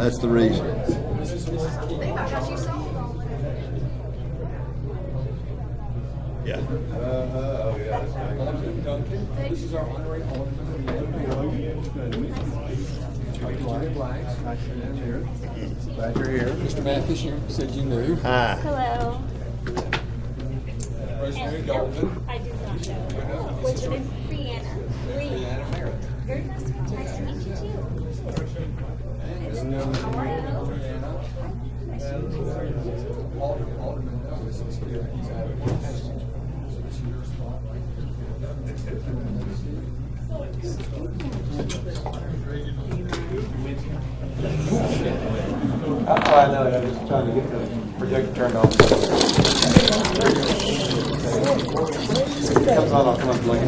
That's the reason. Yeah. This is our honorary alderman. Glad you're here. Mr. Mathis, you said you knew. Hi. Hello. Rosemary Dalton. I do not know. What's your name? Brianna. Brianna Merritt. Very nice to meet you. Nice to meet you too. How are you? Nice to meet you. Alderman Douglas is here. He's out of testing. So this is your spot right I know. I'm just trying to get the projector turned off. It comes on, I'll come up later.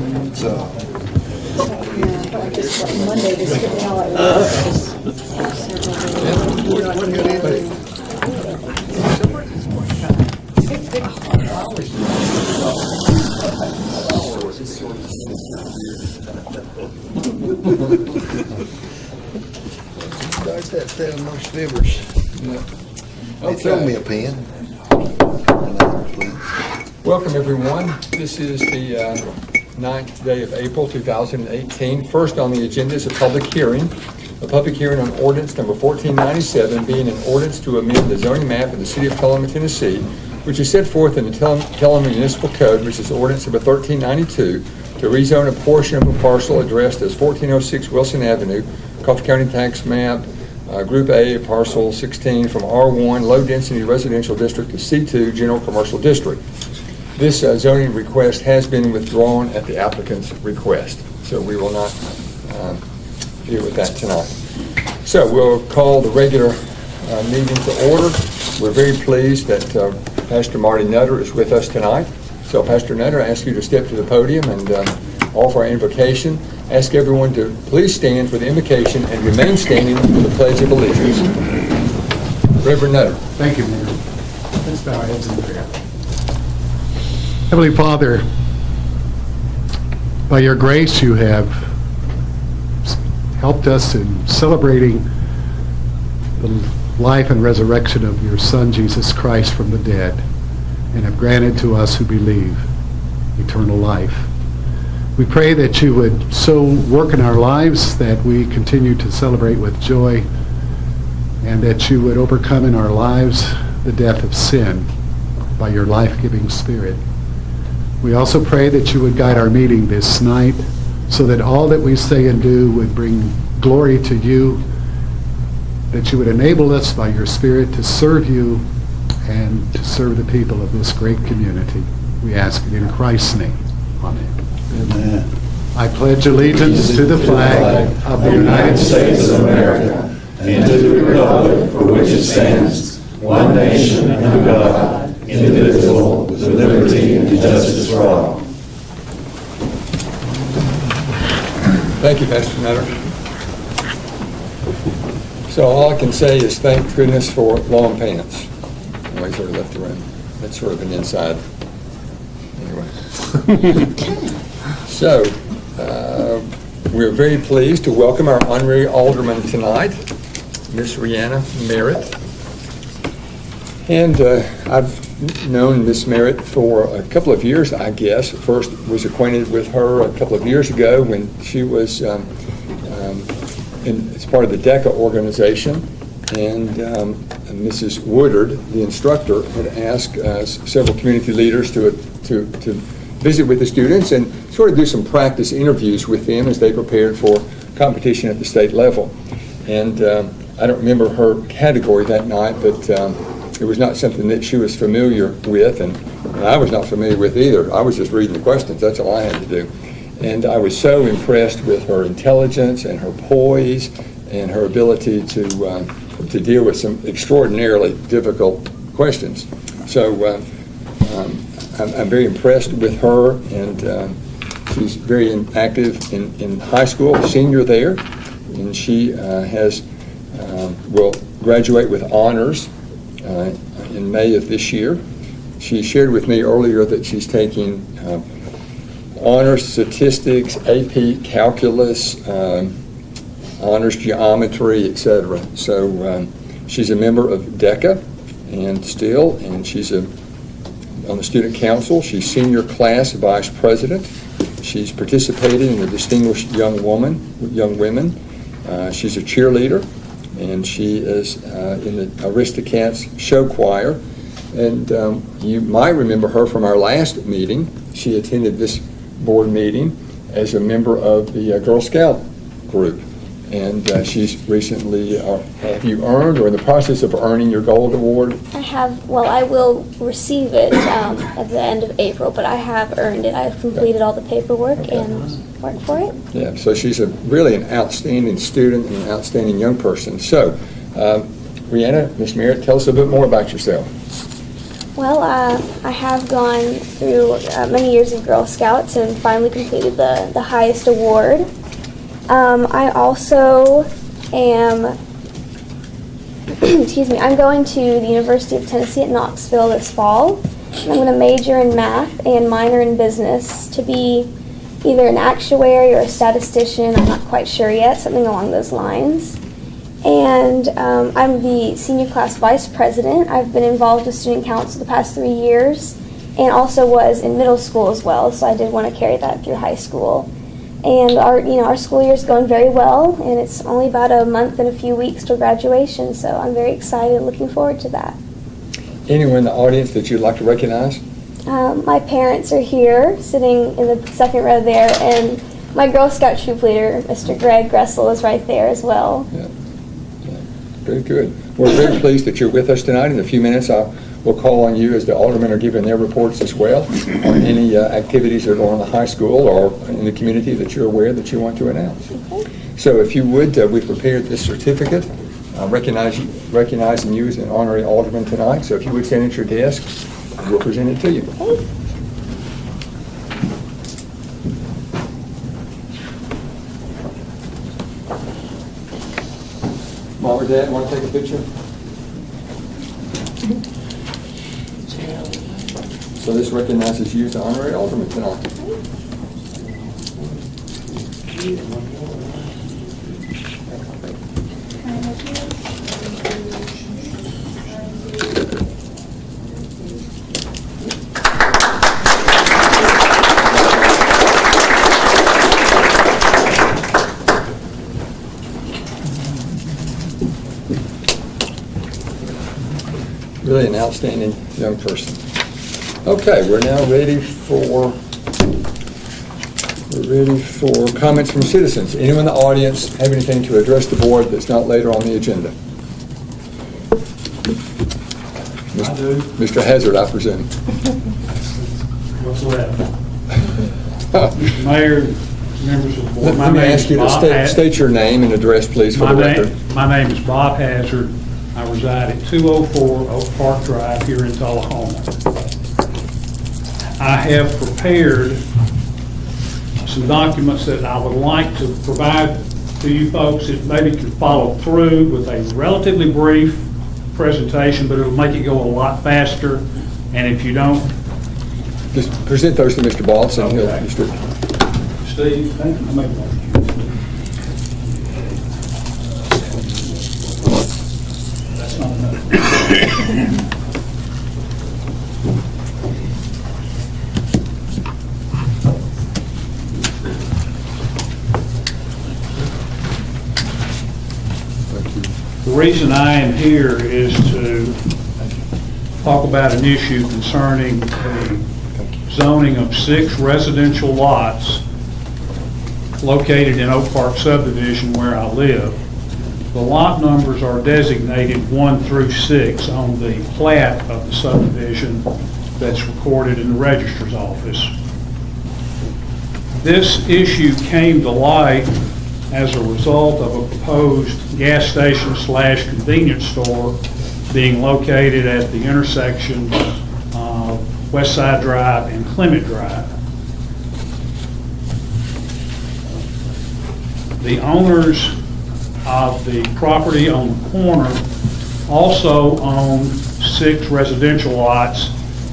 But I guess Monday, this is how it Starts that telling most fibers. Hey, throw me a pen. Welcome, everyone. This is the 9th day of April 2018. First on the agenda is a public hearing. A public hearing on ordinance number 1497, being an ordinance to amend the zoning map of the city of Tullahoma, Tennessee, which is set forth in the Tullahoma Municipal Code, which is ordinance number 1392, to rezone a portion of a parcel addressed as 1406 Wilson Avenue, Coffee County Tax Map, Group A, Parcel 16, from R1 Low Density Residential District to C2 General Commercial District. This zoning request has been withdrawn at the applicant's request, so we will not deal with that tonight. So we'll call the regular meeting to order. We're very pleased that Pastor Marty Nutter is with us tonight. So Pastor Nutter, I ask you to step to the podium and offer our invocation. Ask everyone to please stand for the invocation and remain standing for the Pledge of Allegiance. Reverend Nutter. Thank you, Mayor. Let's bow our heads in prayer. Heavenly Father, by your grace you have helped us in celebrating the life and resurrection of your Son, Jesus Christ, from the dead, and have granted to us who believe eternal life. We pray that you would so work in our lives that we continue to celebrate with joy, and that you would overcome in our lives the death of sin by your life-giving Spirit. We also pray that you would guide our meeting this night so that all that we say and do would bring glory to you, that you would enable us by your Spirit to serve you and to serve the people of this great community. We ask it in Christ's name. Amen. Amen. I pledge allegiance to the flag of the United States of America and to the republic for which it stands, one nation under God, indivisible, with liberty and justice for all. Thank you, Pastor Nutter. So all I can say is thank goodness for long pants. Oh, he sort of left the room. That's sort of an inside. Anyway. So, we're very pleased to welcome our honorary alderman tonight, Miss Brianna Merritt. And I've known Miss Merritt for a couple of years, I guess. First was acquainted with her a couple of years ago when she was as part of the DECA organization, and Mrs. Woodard, the instructor, had asked several community leaders to visit with the students and sort of do some practice interviews with them as they prepared for competition at the state level. And I don't remember her category that night, but it was not something that she was familiar with, and I was not familiar with either. I was just reading the questions. That's all I had to do. And I was so impressed with her intelligence and her poise and her ability to deal with some extraordinarily difficult questions. So I'm very impressed with her, and she's very active in high school, senior there, and she will graduate with honors in May of this year. She shared with me earlier that she's taking honors statistics, AP calculus, honors geometry, etc. So she's a member of DECA and she's on the student council. She's senior class vice president. She's participated in the Distinguished Young Women. She's a cheerleader, and she is in the Aristocats show choir. And you might remember her from our last meeting. She attended this board meeting as a member of the Girl Scout group. And she's recently, have you earned or in the process of earning your Gold Award? I have, well, I will receive it at the end of April, but I have earned it. I've completed all the paperwork and worked for it. Yeah, so she's really an outstanding student and an outstanding young person. So, Rihanna, Ms. Merritt, tell us a bit more about yourself. Well, I have gone through many years of Girl Scouts and finally completed the highest award. I also am, I'm going to the University of Tennessee at Knoxville this fall. I'm going to major in math and minor in business to be either an actuary or a statistician. I'm not quite sure yet, something along those lines. And I'm the senior class vice president. I've been involved with student council the past 3 years and also was in middle school as well, so I did want to carry that through high school. And our school year is going very well, and it's only about a month and a few weeks till graduation, so I'm very excited and looking forward to that. Anyone in the audience that you'd like to recognize? My parents are here, sitting in the second row there, and my Girl Scout troop leader, Mr. Greg Gressel, is right there as well. Yeah. Very good. We're very pleased that you're with us tonight. In a few minutes, we'll call on you as the aldermen are giving their reports as well on any activities that are on the high school or in the community that you're aware that you want to announce. Okay. So if you would, we prepared this certificate recognizing you as an honorary alderman tonight. So if you would stand at your desk, we'll present it to you. Okay. Mom or Dad, want to take a picture? So this recognizes you as the honorary alderman tonight. Really an outstanding young person. Okay, we're now ready for comments from citizens. Anyone in the audience have anything to address the board that's not later on the agenda? I do. Mr. Hazard, I presume. What's left? Mr. Mayor, members of the board, Let me ask you to state your name and address, please, for the record. My name is Bob Hazard. I reside at 204 Oak Park Drive here in Tullahoma. I have prepared some documents that I would like to provide to you folks that maybe can follow through with a relatively brief presentation, but it'll make it go a lot faster. And if you don't... Just present those to Mr. Baltz and he'll Okay. distribute. Steve, thank you. I made one. That's not enough. The reason I am here is to talk about an issue concerning the zoning of 6 residential lots located in Oak Park subdivision where I live. The lot numbers are designated 1 through 6 on the plat of the subdivision that's recorded in the registrar's office. This issue came to light as a result of a proposed gas station / convenience store being located at the intersection of West Side Drive and Clement Drive. The owners of the property on the corner also own 6 residential lots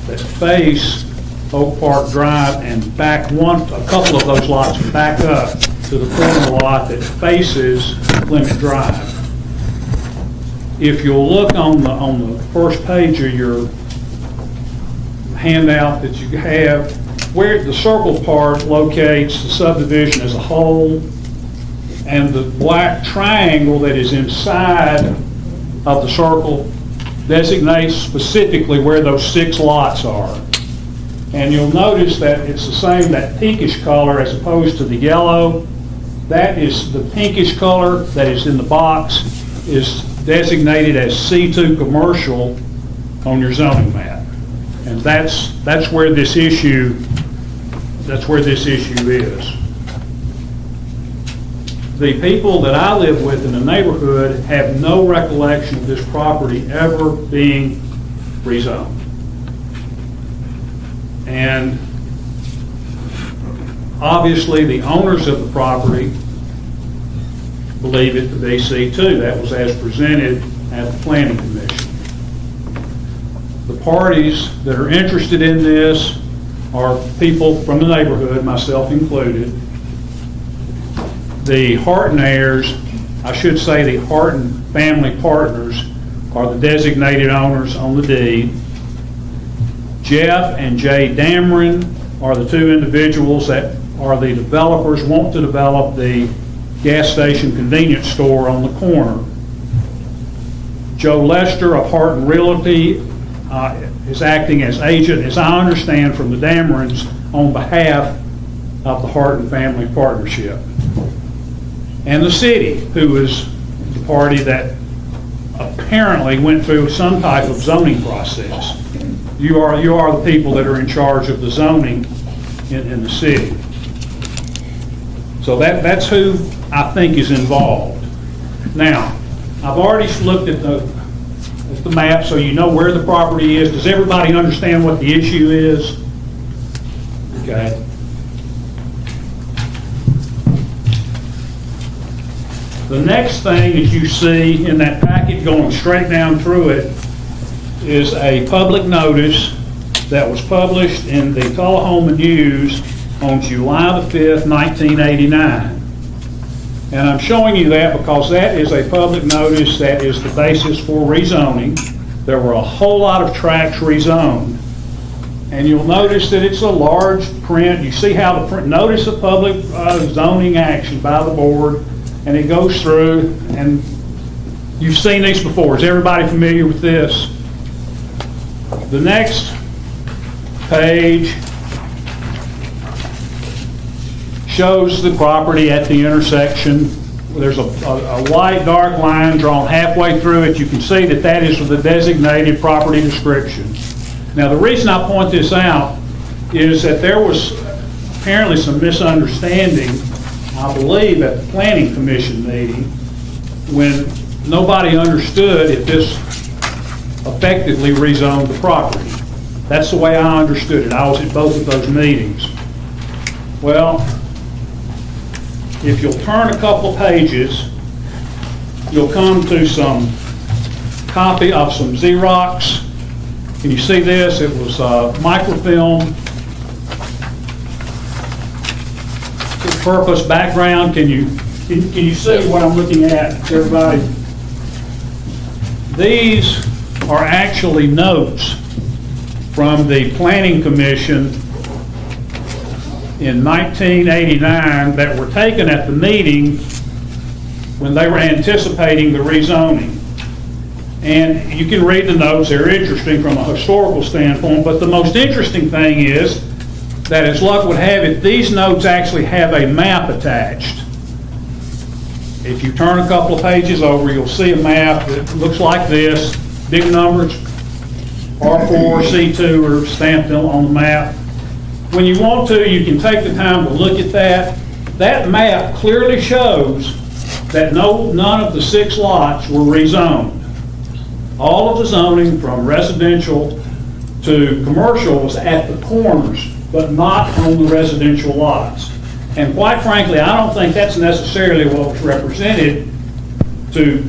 that face Oak Park Drive and a couple of those lots back up to the corner lot that faces Clement Drive. If you'll look on the first page of your handout that you have, where the circle part locates the subdivision as a whole, and the black triangle that is inside of the circle designates specifically where those 6 lots are. And you'll notice that it's the same, that pinkish color as opposed to the yellow. That is the pinkish color that is in the box is designated as C2 commercial on your zoning map. And that's where this issue is. The people that I live with in the neighborhood have no recollection of this property ever being rezoned. And obviously, the owners of the property believe it to be C2. That was as presented at the Planning Commission. The parties that are interested in this are people from the neighborhood, myself included. The Harton heirs, I should say the Harton family partners, are the designated owners on the deed. Jeff and Jay Dameron are the 2 individuals that are the developers, want to develop the gas station convenience store on the corner. Joe Lester of Harton Realty is acting as agent, as I understand from the Damerons, on behalf of the Harton Family Partnership. And the city, who is the party that apparently went through some type of zoning process. You are the people that are in charge of the zoning in the city. So that's who I think is involved. Now, I've already looked at the map, so you know where the property is. Does everybody understand what the issue is? Okay. The next thing that you see in that packet going straight down through it is a public notice that was published in the Tullahoma News on July the 5th, 1989. And I'm showing you that because that is a public notice that is the basis for rezoning. There were a whole lot of tracts rezoned. And you'll notice that it's a large print. You see how the print, notice of public zoning action by the board, and it goes through, and you've seen these before. Is everybody familiar with this? The next page shows the property at the intersection. There's a white dark line drawn halfway through it. You can see that that is the designated property description. Now, the reason I point this out is that there was apparently some misunderstanding, I believe, at the Planning Commission meeting when nobody understood if this effectively rezoned the property. That's the way I understood it. I was at both of those meetings. Well, if you'll turn a couple pages, you'll come to some copy of some Xerox. Can you see this? It was microfilm. Purpose background. Can you see what I'm looking at, everybody? These are actually notes from the Planning Commission in 1989 that were taken at the meeting when they were anticipating the rezoning. And you can read the notes. They're interesting from a historical standpoint, but the most interesting thing is that, as luck would have it, these notes actually have a map attached. If you turn a couple of pages over, you'll see a map that looks like this. Big numbers, R4, C2 are stamped on the map. When you want to, you can take the time to look at that. That map clearly shows that none of the 6 lots were rezoned. All of the zoning from residential to commercial was at the corners, but not on the residential lots. And quite frankly, I don't think that's necessarily what was represented to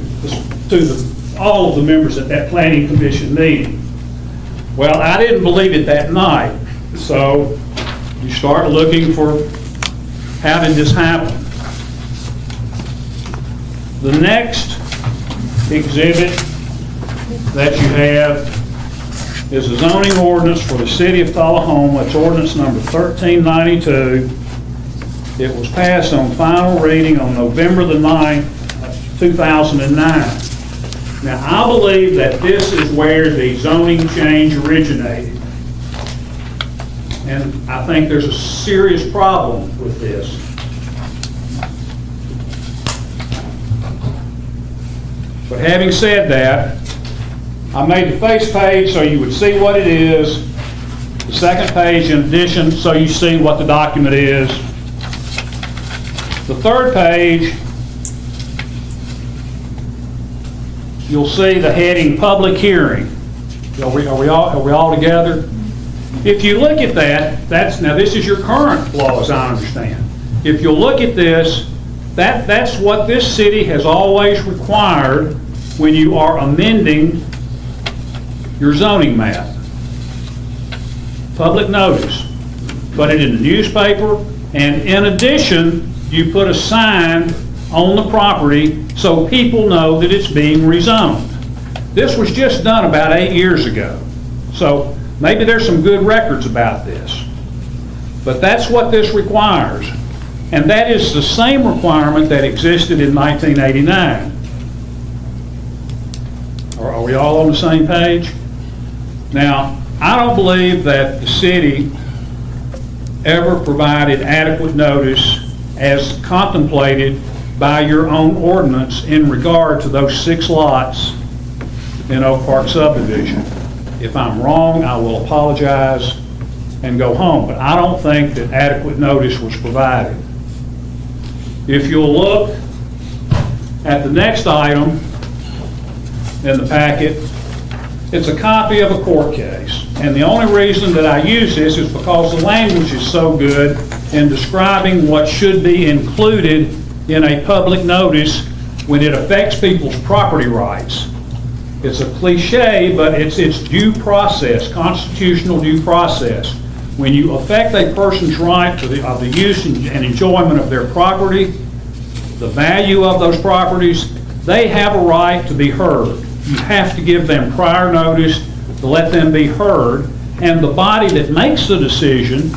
all of the members at that Planning Commission meeting. Well, I didn't believe it that night, so you start looking for how did this happen. The next exhibit that you have is a zoning ordinance for the city of Tullahoma. It's ordinance number 1392. It was passed on final reading on November the 9th, 2009. Now, I believe that this is where the zoning change originated. And I think there's a serious problem with this. But having said that, I made the face page so you would see what it is. The second page, in addition, so you see what the document is. The third page, you'll see the heading Public Hearing. Are we all together? If you look at that, now this is your current law as I understand. If you'll look at this, that's what this city has always required when you are amending your zoning map. Public notice. Put it in the newspaper, and in addition, you put a sign on the property so people know that it's being rezoned. This was just done about 8 years ago. So maybe there's some good records about this. But that's what this requires. And that is the same requirement that existed in 1989. Are we all on the same page? Now, I don't believe that the city ever provided adequate notice as contemplated by your own ordinance in regard to those 6 lots in Oak Park subdivision. If I'm wrong, I will apologize and go home, but I don't think that adequate notice was provided. If you'll look at the next item in the packet, it's a copy of a court case. And the only reason that I use this is because the language is so good in describing what should be included in a public notice when it affects people's property rights. It's a cliche, but it's due process, constitutional due process. When you affect a person's right to of the use and enjoyment of their property, the value of those properties, they have a right to be heard. You have to give them prior notice to let them be heard, and the body that makes the decision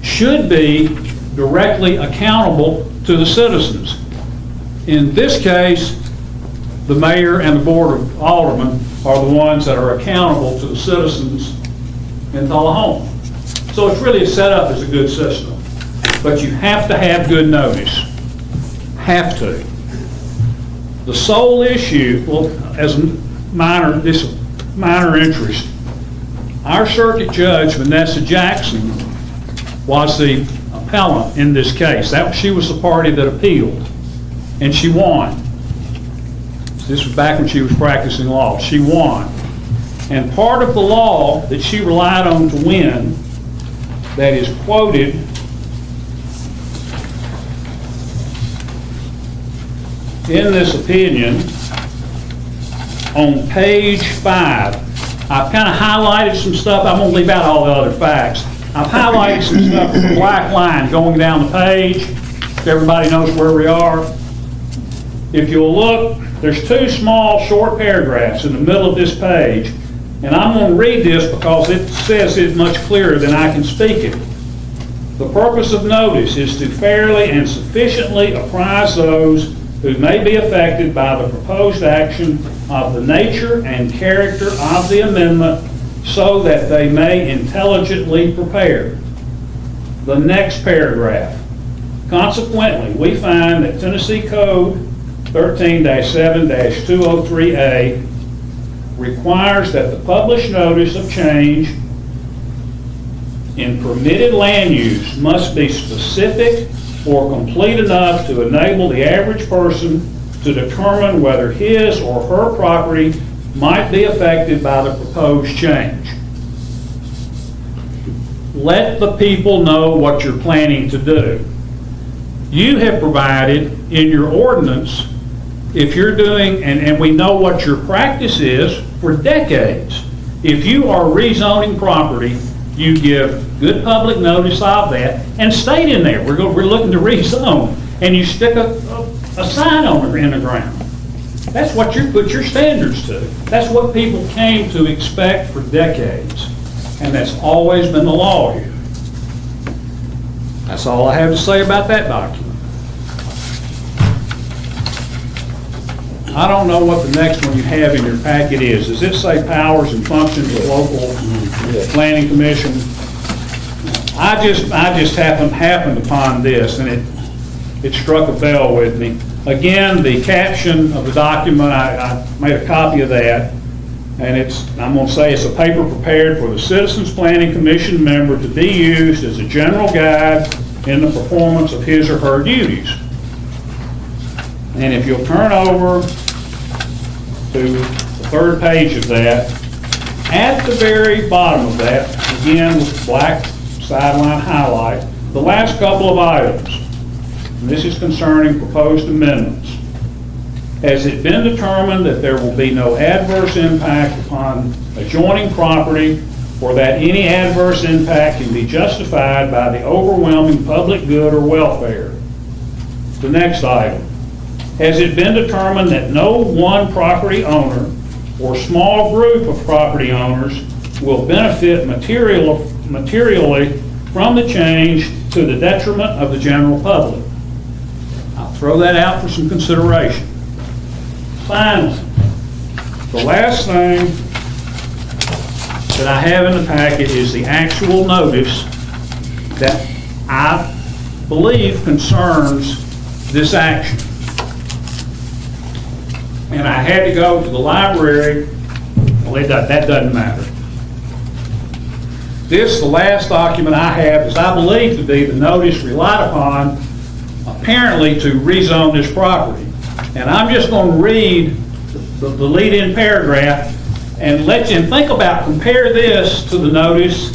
should be directly accountable to the citizens. In this case, the mayor and the board of aldermen are the ones that are accountable to the citizens in Tullahoma. So it's really set up as a good system. But you have to have good notice. Have to. The sole issue, well, as minor interest, our circuit judge, Vanessa Jackson, was the appellant in this case. She was the party that appealed, and she won. This was back when she was practicing law. She won. And part of the law that she relied on to win, that is quoted in this opinion on page 5. I've kind of highlighted some stuff. I'm going to leave out all the other facts. I've highlighted some stuff with a black line going down the page. Everybody knows where we are. If you'll look, there's 2 small short paragraphs in the middle of this page, and I'm going to read this because it says it much clearer than I can speak it. The purpose of notice is to fairly and sufficiently apprise those who may be affected by the proposed action of the nature and character of the amendment so that they may intelligently prepare. The next paragraph. Consequently, we find that Tennessee Code 13-7-203A requires that the published notice of change in permitted land use must be specific or complete enough to enable the average person to determine whether his or her property might be affected by the proposed change. Let the people know what you're planning to do. You have provided in your ordinance, if you're doing, and we know what your practice is for decades, if you are rezoning property, you give good public notice of that and state in there, we're looking to rezone, and you stick a a sign in the ground. That's what you put your standards to. That's what people came to expect for decades. And that's always been the law here. That's all I have to say about that document. I don't know what the next one you have in your packet is. Does it say powers and functions of local planning commission? I just happened upon this, and it struck a bell with me. Again, the caption of the document, I made a copy of that, and I'm going to say it's a paper prepared for the Citizens Planning Commission member to be used as a general guide in the performance of his or her duties. And if you'll turn over to the third page of that, at the very bottom of that, again with black sideline highlight, the last couple of items. And this is concerning proposed amendments. Has it been determined that there will be no adverse impact upon adjoining property, or that any adverse impact can be justified by the overwhelming public good or welfare? The next item. Has it been determined that no one property owner or small group of property owners will benefit materially from the change to the detriment of the general public? I'll throw that out for some consideration. Finally, the last thing that I have in the packet is the actual notice that I believe concerns this action. And I had to go to the library. Well, that doesn't matter. This, the last document I have, is I believe to be the notice relied upon, apparently, to rezone this property. And I'm just going to read the lead-in paragraph and let you think about, compare this to the notice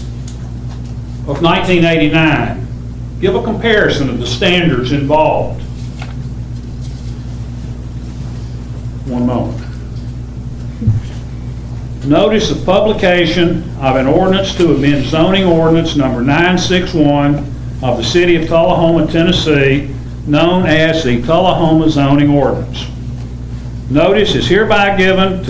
of 1989. Give a comparison of the standards involved. One moment. Notice of publication of an ordinance to amend zoning ordinance number 961 of the City of Tullahoma, Tennessee, known as the Tullahoma Zoning Ordinance. Notice is hereby given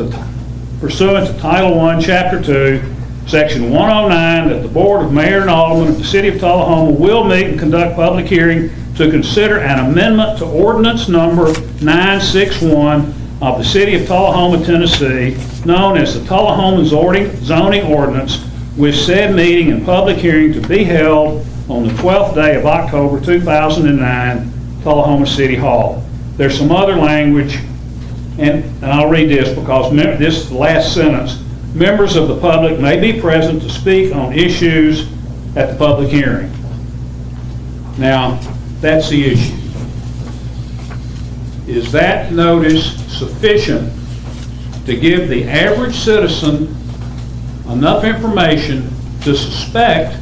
pursuant to Title I, Chapter 2, Section 109, that the Board of Mayor and Aldermen of the City of Tullahoma will meet and conduct public hearing to consider an amendment to Ordinance Number 961 of the City of Tullahoma, Tennessee, known as the Tullahoma Zoning Ordinance, with said meeting and public hearing to be held on the 12th day of October 2009, Tullahoma City Hall. There's some other language, and I'll read this because this is the last sentence. Members of the public may be present to speak on issues at the public hearing. Now, that's the issue. Is that notice sufficient to give the average citizen enough information to suspect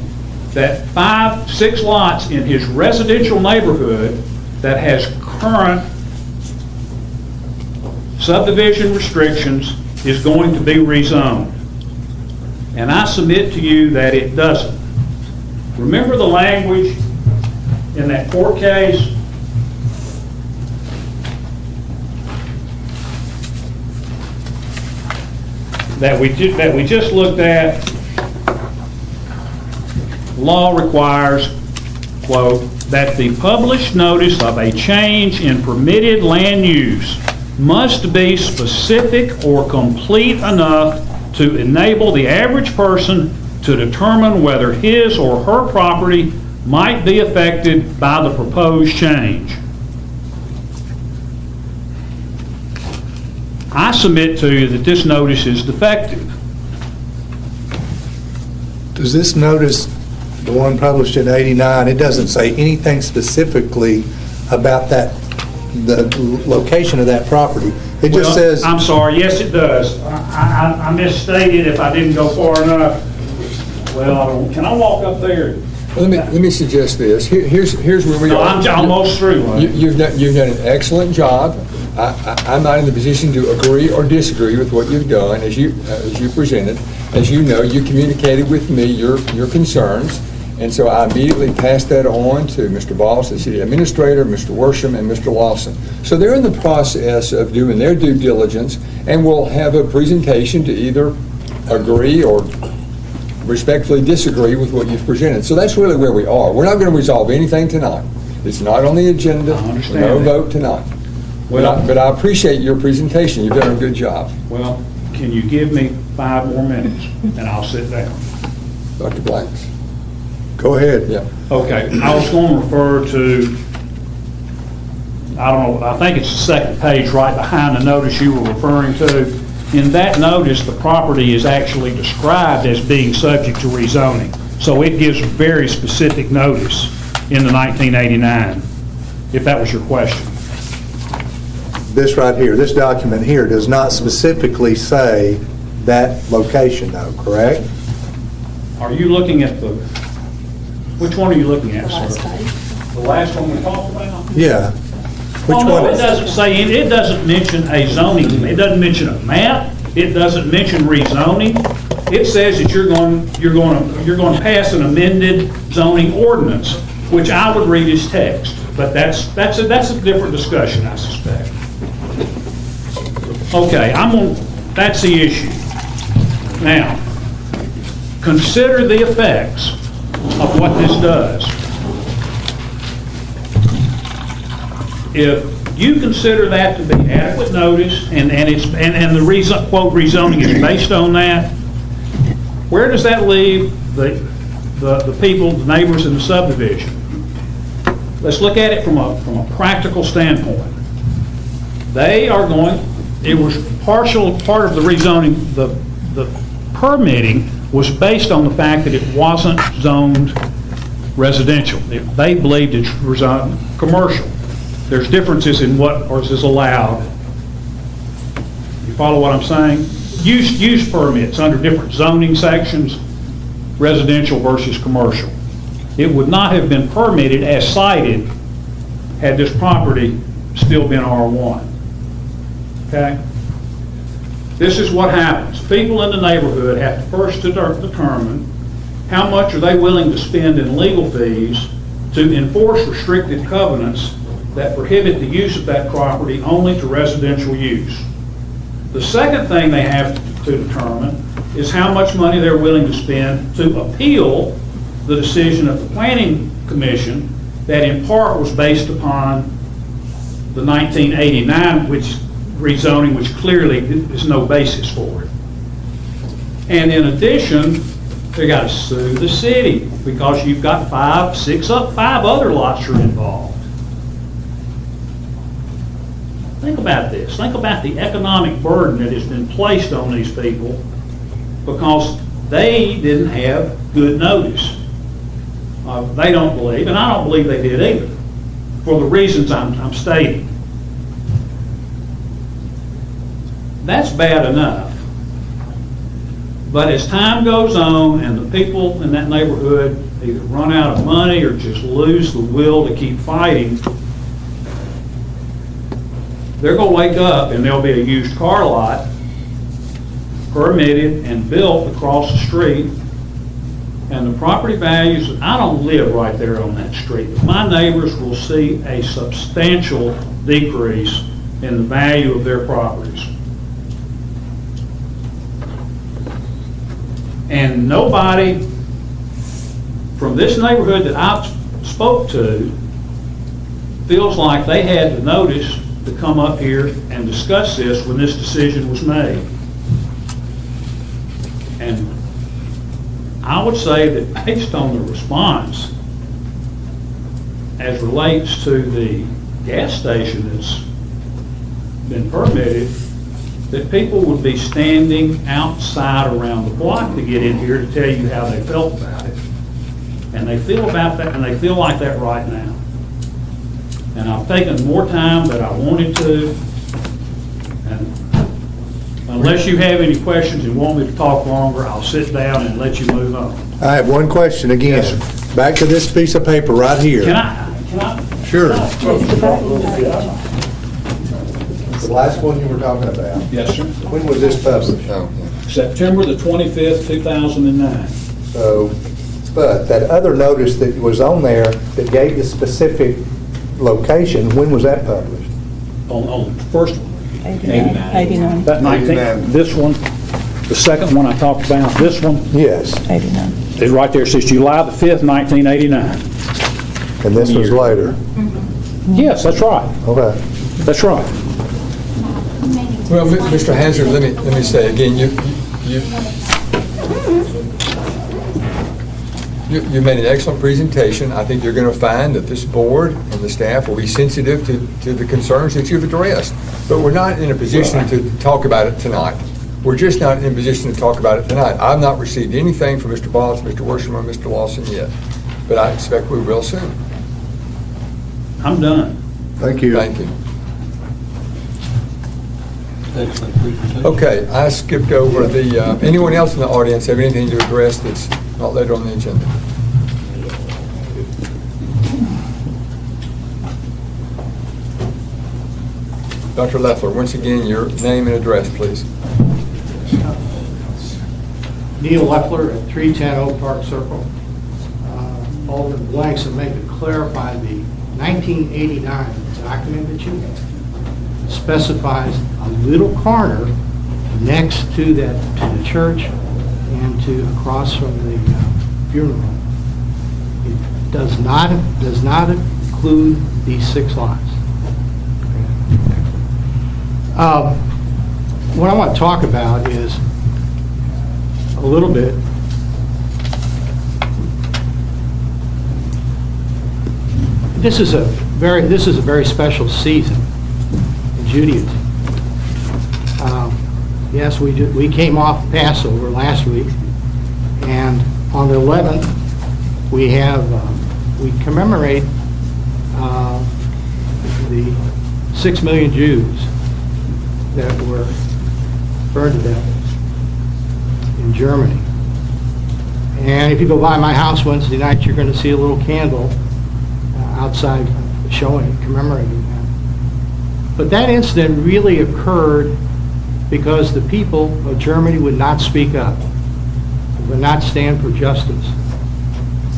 that 5-6 lots in his residential neighborhood that has current subdivision restrictions is going to be rezoned? And I submit to you that it doesn't. Remember the language in that court case? That we just looked at. Law requires, quote, that the published notice of a change in permitted land use must be specific or complete enough to enable the average person to determine whether his or her property might be affected by the proposed change. I submit to you that this notice is defective. Does this notice, the one published in '89, it doesn't say anything specifically about that, the location of that property? It just Well, says... I'm sorry, yes it does. I misstated if I didn't go far enough. Well, can I walk up there? Let me suggest this. Here's where we No, are. I'm almost through. You've done an excellent job. I'm not in the position to agree or disagree with what you've done as you presented. As you know, you communicated with me your concerns, And so I immediately passed that on to Mr. Voss, the city administrator, Mr. Worsham, and Mr. Lawson. So they're in the process of doing their due diligence, and we'll have a presentation to either agree or respectfully disagree with what you've presented. So that's really where we are. We're not going to resolve anything tonight. It's not on the agenda. I understand No that. vote tonight. Well- But I appreciate your presentation. You've done a good job. Well, can you give me 5 more minutes, and I'll sit down? Dr. Blanks. Go ahead. Yeah. Okay, I was going to refer to, I don't know, I think it's the second page right behind the notice you were referring to. In that notice, the property is actually described as being subject to rezoning. So it gives very specific notice in the 1989, if that was your question. This right here, this document here does not specifically say that location though, correct? Are you looking at the, which one are you looking at, sir? The last one we talked about? Yeah. Which Oh, no, one it is it? doesn't say, it doesn't mention a zoning, it doesn't mention a map, it doesn't mention rezoning. It says that you're going to pass an amended zoning ordinance, which I would read as text, but that's a different discussion, I suspect. Okay, that's the issue. Now, consider the effects of what this does. If you consider that to be adequate notice, and the reason, quote, rezoning is based on that, where does that leave the people, the neighbors in the subdivision? Let's look at it from a practical standpoint. They are going, it was part of the rezoning, the permitting was based on the fact that it wasn't zoned residential. They believed it was zoned commercial. There's differences in what is allowed. You follow what I'm saying? Use permits under different zoning sections, residential versus commercial. It would not have been permitted as cited had this property still been R1. Okay? This is what happens. People in the neighborhood have to first determine how much are they willing to spend in legal fees to enforce restrictive covenants that prohibit the use of that property only to residential use. The second thing they have to determine is how much money they're willing to spend to appeal the decision of the Planning Commission that in part was based upon the 1989 rezoning, which clearly is no basis for it. And in addition, they got to sue the city because you've got five other lots are involved. Think about this. Think about the economic burden that has been placed on these people because they didn't have good notice. They don't believe, and I don't believe they did either, for the reasons I'm stating. That's bad enough. But as time goes on and the people in that neighborhood either run out of money or just lose the will to keep fighting, they're going to wake up and there'll be a used car lot permitted and built across the street. And the property values, I don't live right there on that street, but my neighbors will see a substantial decrease in the value of their properties. And nobody from this neighborhood that I spoke to feels like they had the notice to come up here and discuss this when this decision was made. And I would say that based on the response as relates to the gas station that's been permitted, that people would be standing outside around the block to get in here to tell you how they felt about it. And they feel about that, and they feel like that right now. And I've taken more time than I wanted to. And unless you have any questions and want me to talk longer, I'll sit down and let you move on. I have one question again. Yes, Back to this piece of paper right here. Can I? Sure. The The last one you were talking about, Yes, sir. when was this published? September the 25th, 2009. So But that other notice that was on there that gave the specific location, when was that published? On the first one. 89. That 19, this one, the second one I talked about, this one Yes, 89. is right there, it says July the 5th, 1989. and this was later. Yes, that's right, Okay. that's right. Well, Mr. Hazard, let me say again, you made an excellent presentation. I think you're going to find that this board and the staff will be sensitive to the concerns that you've addressed. But we're not in a position to talk about it tonight. We're just not in a position to talk about it tonight. I've not received anything from Mr. Botts, Mr. Worsham, or Mr. Lawson yet, but I expect we will soon. I'm done. Thank you. Thank you. Okay, I skipped over the, anyone else in the audience have anything to address that's not later on the agenda? Dr. Leffler, once again, your name and address, please. Neil Leffler at 310 Oak Park Circle. Alderman Blanks, and make it clarify the 1989 document that you have specifies a little corner next to that, to the church and to across from the funeral home. It does not include these 6 lots. What I want to talk about is a little bit this is a very special season in Judaism. Yes, we came off Passover last week, and on the 11th we commemorate the 6 million Jews that were burned to death in Germany. And if you go by my house Wednesday night, you're going to see a little candle outside showing, commemorating that. But that incident really occurred because the people of Germany would not speak up, would not stand for justice.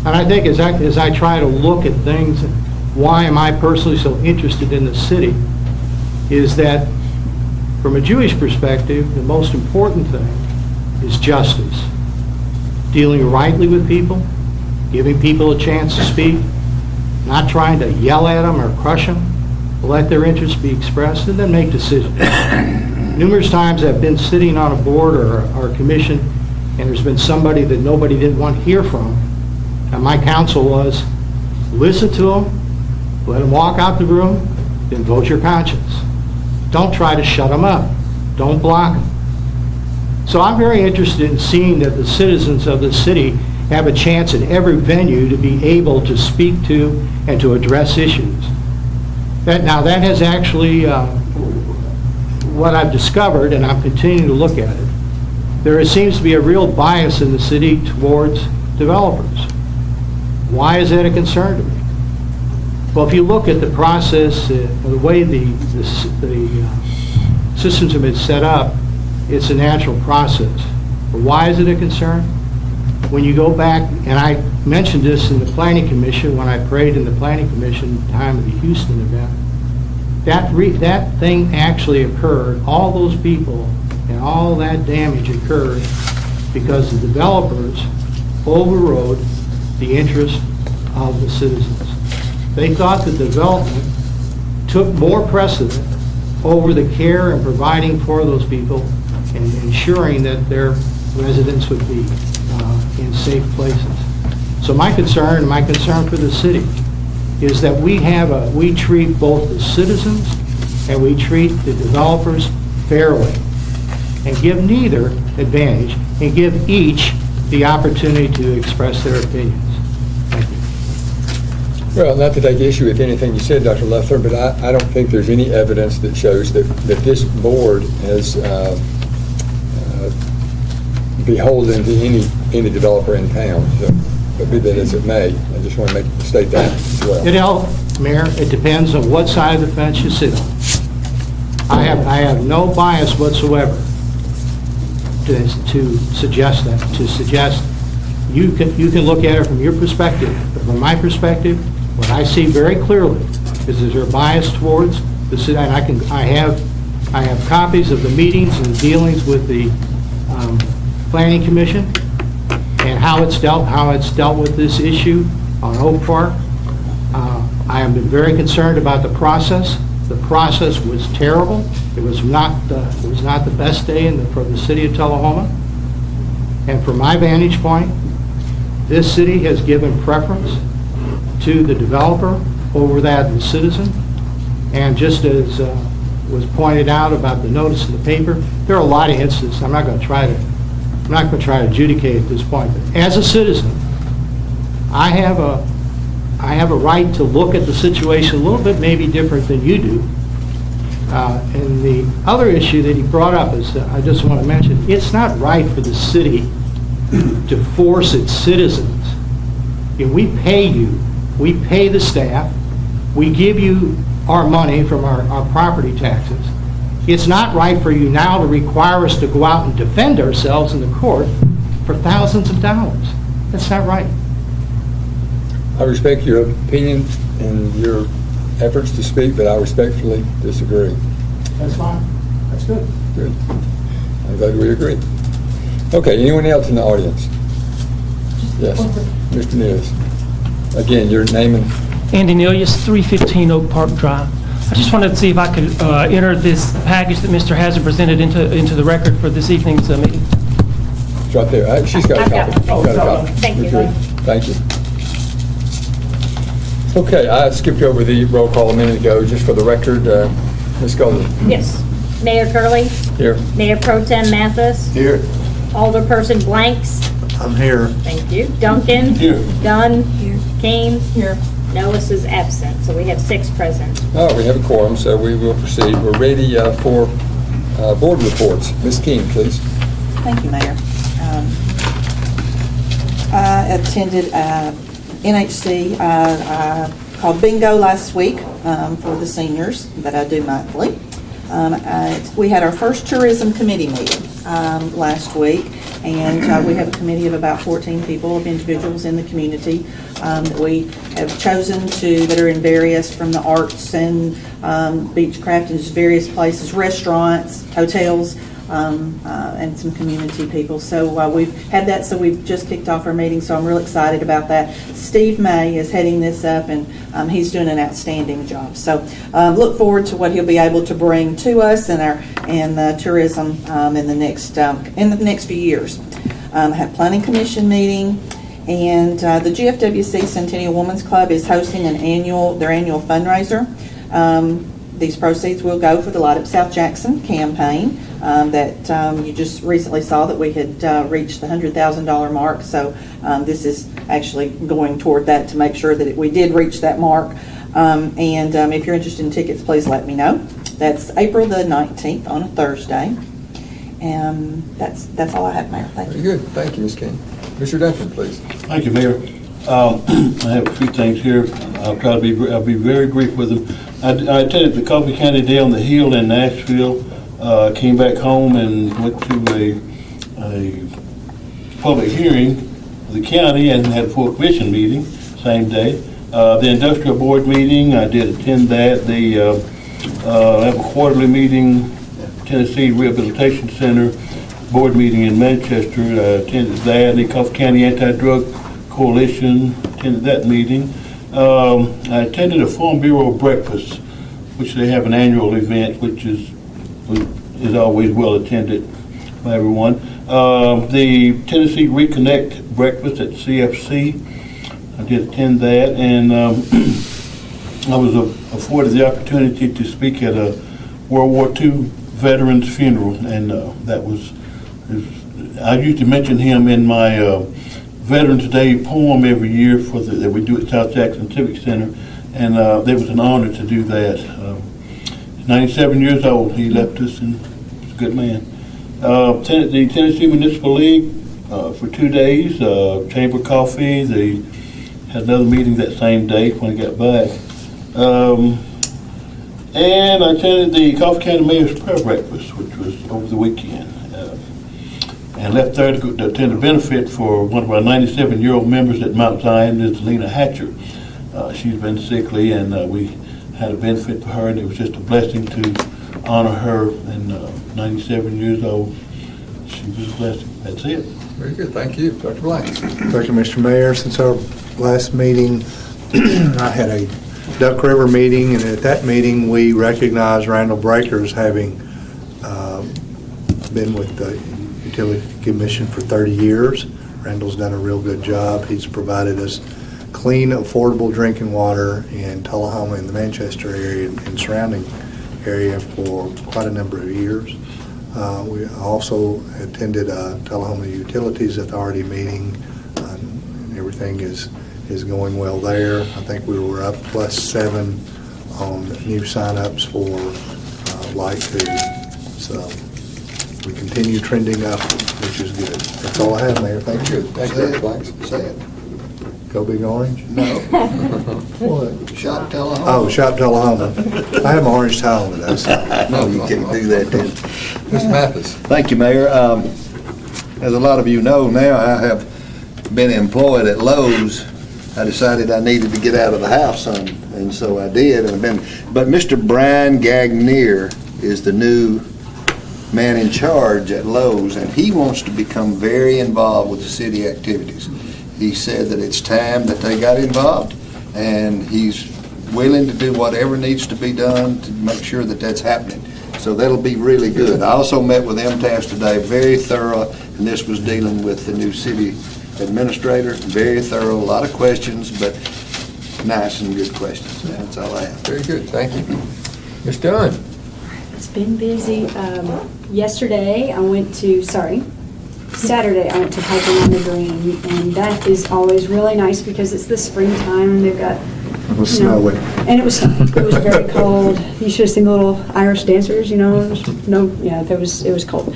And I think as I try to look at things, and why am I personally so interested in the city, is that from a Jewish perspective, the most important thing is justice. Dealing rightly with people, giving people a chance to speak, not trying to yell at them or crush them, let their interests be expressed, and then make decisions. Numerous times I've been sitting on a board or a commission, and there's been somebody that nobody didn't want to hear from, and my counsel was, listen to them, let them walk out the room, then vote your conscience. Don't try to shut them up. Don't block them. So I'm very interested in seeing that the citizens of the city have a chance at every venue to be able to speak to and to address issues. That has actually, what I've discovered, and I'm continuing to look at it, there seems to be a real bias in the city towards developers. Why is that a concern to me? Well, if you look at the process, the way the systems have been set up, it's a natural process. But why is it a concern? When you go back, and I mentioned this in the Planning Commission when I prayed in the Planning Commission at the time of the Houston event, that thing actually occurred, all those people and all that damage occurred because the developers overrode the interest of the citizens. They thought the development took more precedent over the care and providing for those people and ensuring that their residents would be in safe places. So my concern for the city is that we treat both the citizens and we treat the developers fairly and give neither advantage and give each the opportunity to express their opinions. Thank you. Well, not to take issue with anything you said, Dr. Leffler, but I don't think there's any evidence that shows that this board has beholden to any developer in town. So, but be that as it may, I just want to state that as well. Mayor, it depends on what side of the fence you sit on. I have no bias whatsoever to suggest You can look at it from your perspective, but from my perspective, what I see very clearly is there a bias towards the city, and I have copies of the meetings and dealings with the Planning Commission and how it's dealt with this issue on Oak Park. I have been very concerned about the process. The process was terrible. It was not the best day for the city of Tullahoma. And from my vantage point, this city has given preference to the developer over that of the citizen. And just as was pointed out about the notice in the paper, there are a lot of instances. I'm not going to try to adjudicate at this point. But as a citizen, I have a right to look at the situation a little bit maybe different than you do. And the other issue that he brought up is, I just want to mention, it's not right for the city to force its citizens. We pay you, we pay the staff, we give you our money from our property taxes. It's not right for you now to require us to go out and defend ourselves in the court for thousands of dollars. That's not right. I respect your opinion and your efforts to speak, but I respectfully disagree. That's fine. That's good. Good. I'm glad we agree. Okay, anyone else in the audience? Yes, Mr. Neals. Again, your name and... Andy Nelius, 315 Oak Park Drive. I just wanted to see if I could enter this package that Mr. Hazard presented into the record for this evening's meeting. It's right there. She's got a copy. I've got a copy. Thank you. Thank you. Okay, I skipped over the roll call a minute ago. Just for the record, Ms. Golden. Yes. Mayor Curley, Here. Mayor Pro Tem Mathis, Here. Alderperson Blanks, I'm here. thank you, Duncan. Here. Dunn. Kane. Here. Noah is absent, so we have 6 present. Oh, we have a quorum, so we will proceed. We're ready for board reports. Ms. King, please. Thank you, Mayor. I attended NHC. I called bingo last week for the seniors that I do monthly. We had our first tourism committee meeting last week, and we have a committee of about 14 people, of individuals in the community that we have chosen that are in various, from the arts and beechcraft and just various places, restaurants, hotels, and some community people. So we've had that, so we've just kicked off our meeting, so I'm real excited about that. Steve May is heading this up, and he's doing an outstanding job. So look forward to what he'll be able to bring to us and the tourism in the next few years. I had a planning commission meeting, and the GFWC Centennial Women's Club is hosting their annual fundraiser. These proceeds will go for the Light Up South Jackson campaign that you just recently saw that we had reached the $100,000 mark. So this is actually going toward that to make sure that we did reach that mark. And if you're interested in tickets, please let me know. That's April the 19th on a Thursday. And that's all I have, Mayor. Thank you. Very good. Thank you, Ms. King. Mr. Duncan, please. Thank you, Mayor. I have a few things here. I'll be very brief with them. I attended the Coffee County Day on the Hill in Nashville. Came back home and went to a public hearing of the county and had a full commission meeting same day. The industrial board meeting, I did attend that. They have a quarterly meeting, Tennessee Rehabilitation Center board meeting in Manchester. I attended that. The Coffee County Anti-Drug Coalition, attended that meeting. I attended a Farm Bureau breakfast, which they have an annual event, which is always well attended by everyone. The Tennessee Reconnect breakfast at CFC, I did attend that, and I was afforded the opportunity to speak at a World War II veteran's funeral, and I used to mention him in my Veterans Day poem every year that we do at South Jackson Civic Center, and it was an honor to do that. He's 97 years old. He left us, and he's a good man. The Tennessee Municipal League for 2 days, Chamber Coffee. They had another meeting that same day when I got back. And I attended the Coffee County Mayor's Prayer Breakfast, which was over the weekend. and left there to attend a benefit for one of our 97-year-old members at Mount Zion, is Lena Hatcher. She's been sickly, and we had a benefit for her, and it was just a blessing to honor her. And 97 years old, she was a blessing. That's it. Very good, thank you. Dr. Blanks. Thank you, Mr. Mayor. Since our last meeting, I had a Duck River meeting, and at that meeting, we recognized Randall Breaker as having been with the Utility Commission for 30 years. Randall's done a real good job. He's provided us clean, affordable drinking water in Tullahoma and the Manchester area and surrounding area for quite a number of years. We also attended Tullahoma Utilities Authority meeting, and everything is going well there. I think we were up +7 on new sign-ups for Light 2. So we continue trending up, which is good. That's all I have, Mayor. Thank you. Thank you, Dr. Blanks. Say it. Go Big Orange? No. What? Shop Tullahoma. Oh, Shop Tullahoma. I have my orange towel today. So. No, you can't do that then. Mr. Mathis. Thank you, Mayor. As a lot of you know now, I have been employed at Lowe's. I decided I needed to get out of the house some, and so I did. But Mr. Brian Gagnier is the new man in charge at Lowe's, and he wants to become very involved with the city activities. He said that it's time that they got involved, and he's willing to do whatever needs to be done to make sure that that's happening. So that'll be really good. I also met with MTAS today, very thorough, and this was dealing with the new city administrator, very thorough, a lot of questions, but nice and good questions. That's all I have. Very good, thank you. Ms. Dunn. It's been busy. Saturday, I went to hiking on the green, and that is always really nice because it's the springtime and they've got, It was snowing. and it was very cold. You should have seen the little Irish dancers, it was cold.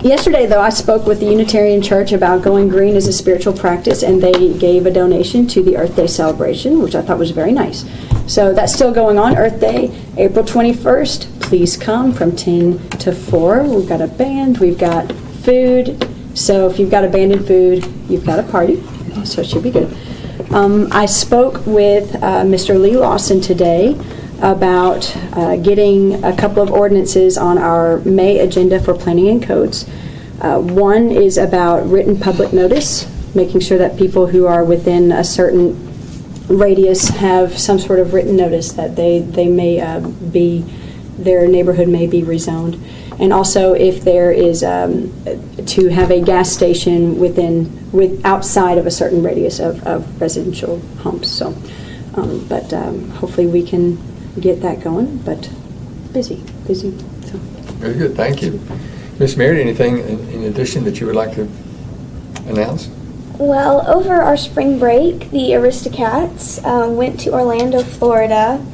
Yesterday, though, I spoke with the Unitarian Church about going green as a spiritual practice, and they gave a donation to the Earth Day celebration, which I thought was very nice. So that's still going on, Earth Day, April 21st. Please come from 10 to 4. We've got a band, we've got food. So if you've got a band and food, you've got a party. So it should be good. I spoke with Mr. Lee Lawson today about getting a couple of ordinances on our May agenda for planning and codes. One is about written public notice, making sure that people who are within a certain radius have some sort of written notice that they may their neighborhood may be rezoned. And also if there is to have a gas station outside of a certain radius of residential homes. So, but hopefully we can get that going, but busy. So. Very good, thank you. Ms. Merritt, anything in addition that you would like to announce? Well, over our spring break, the Aristocats went to Orlando, Florida,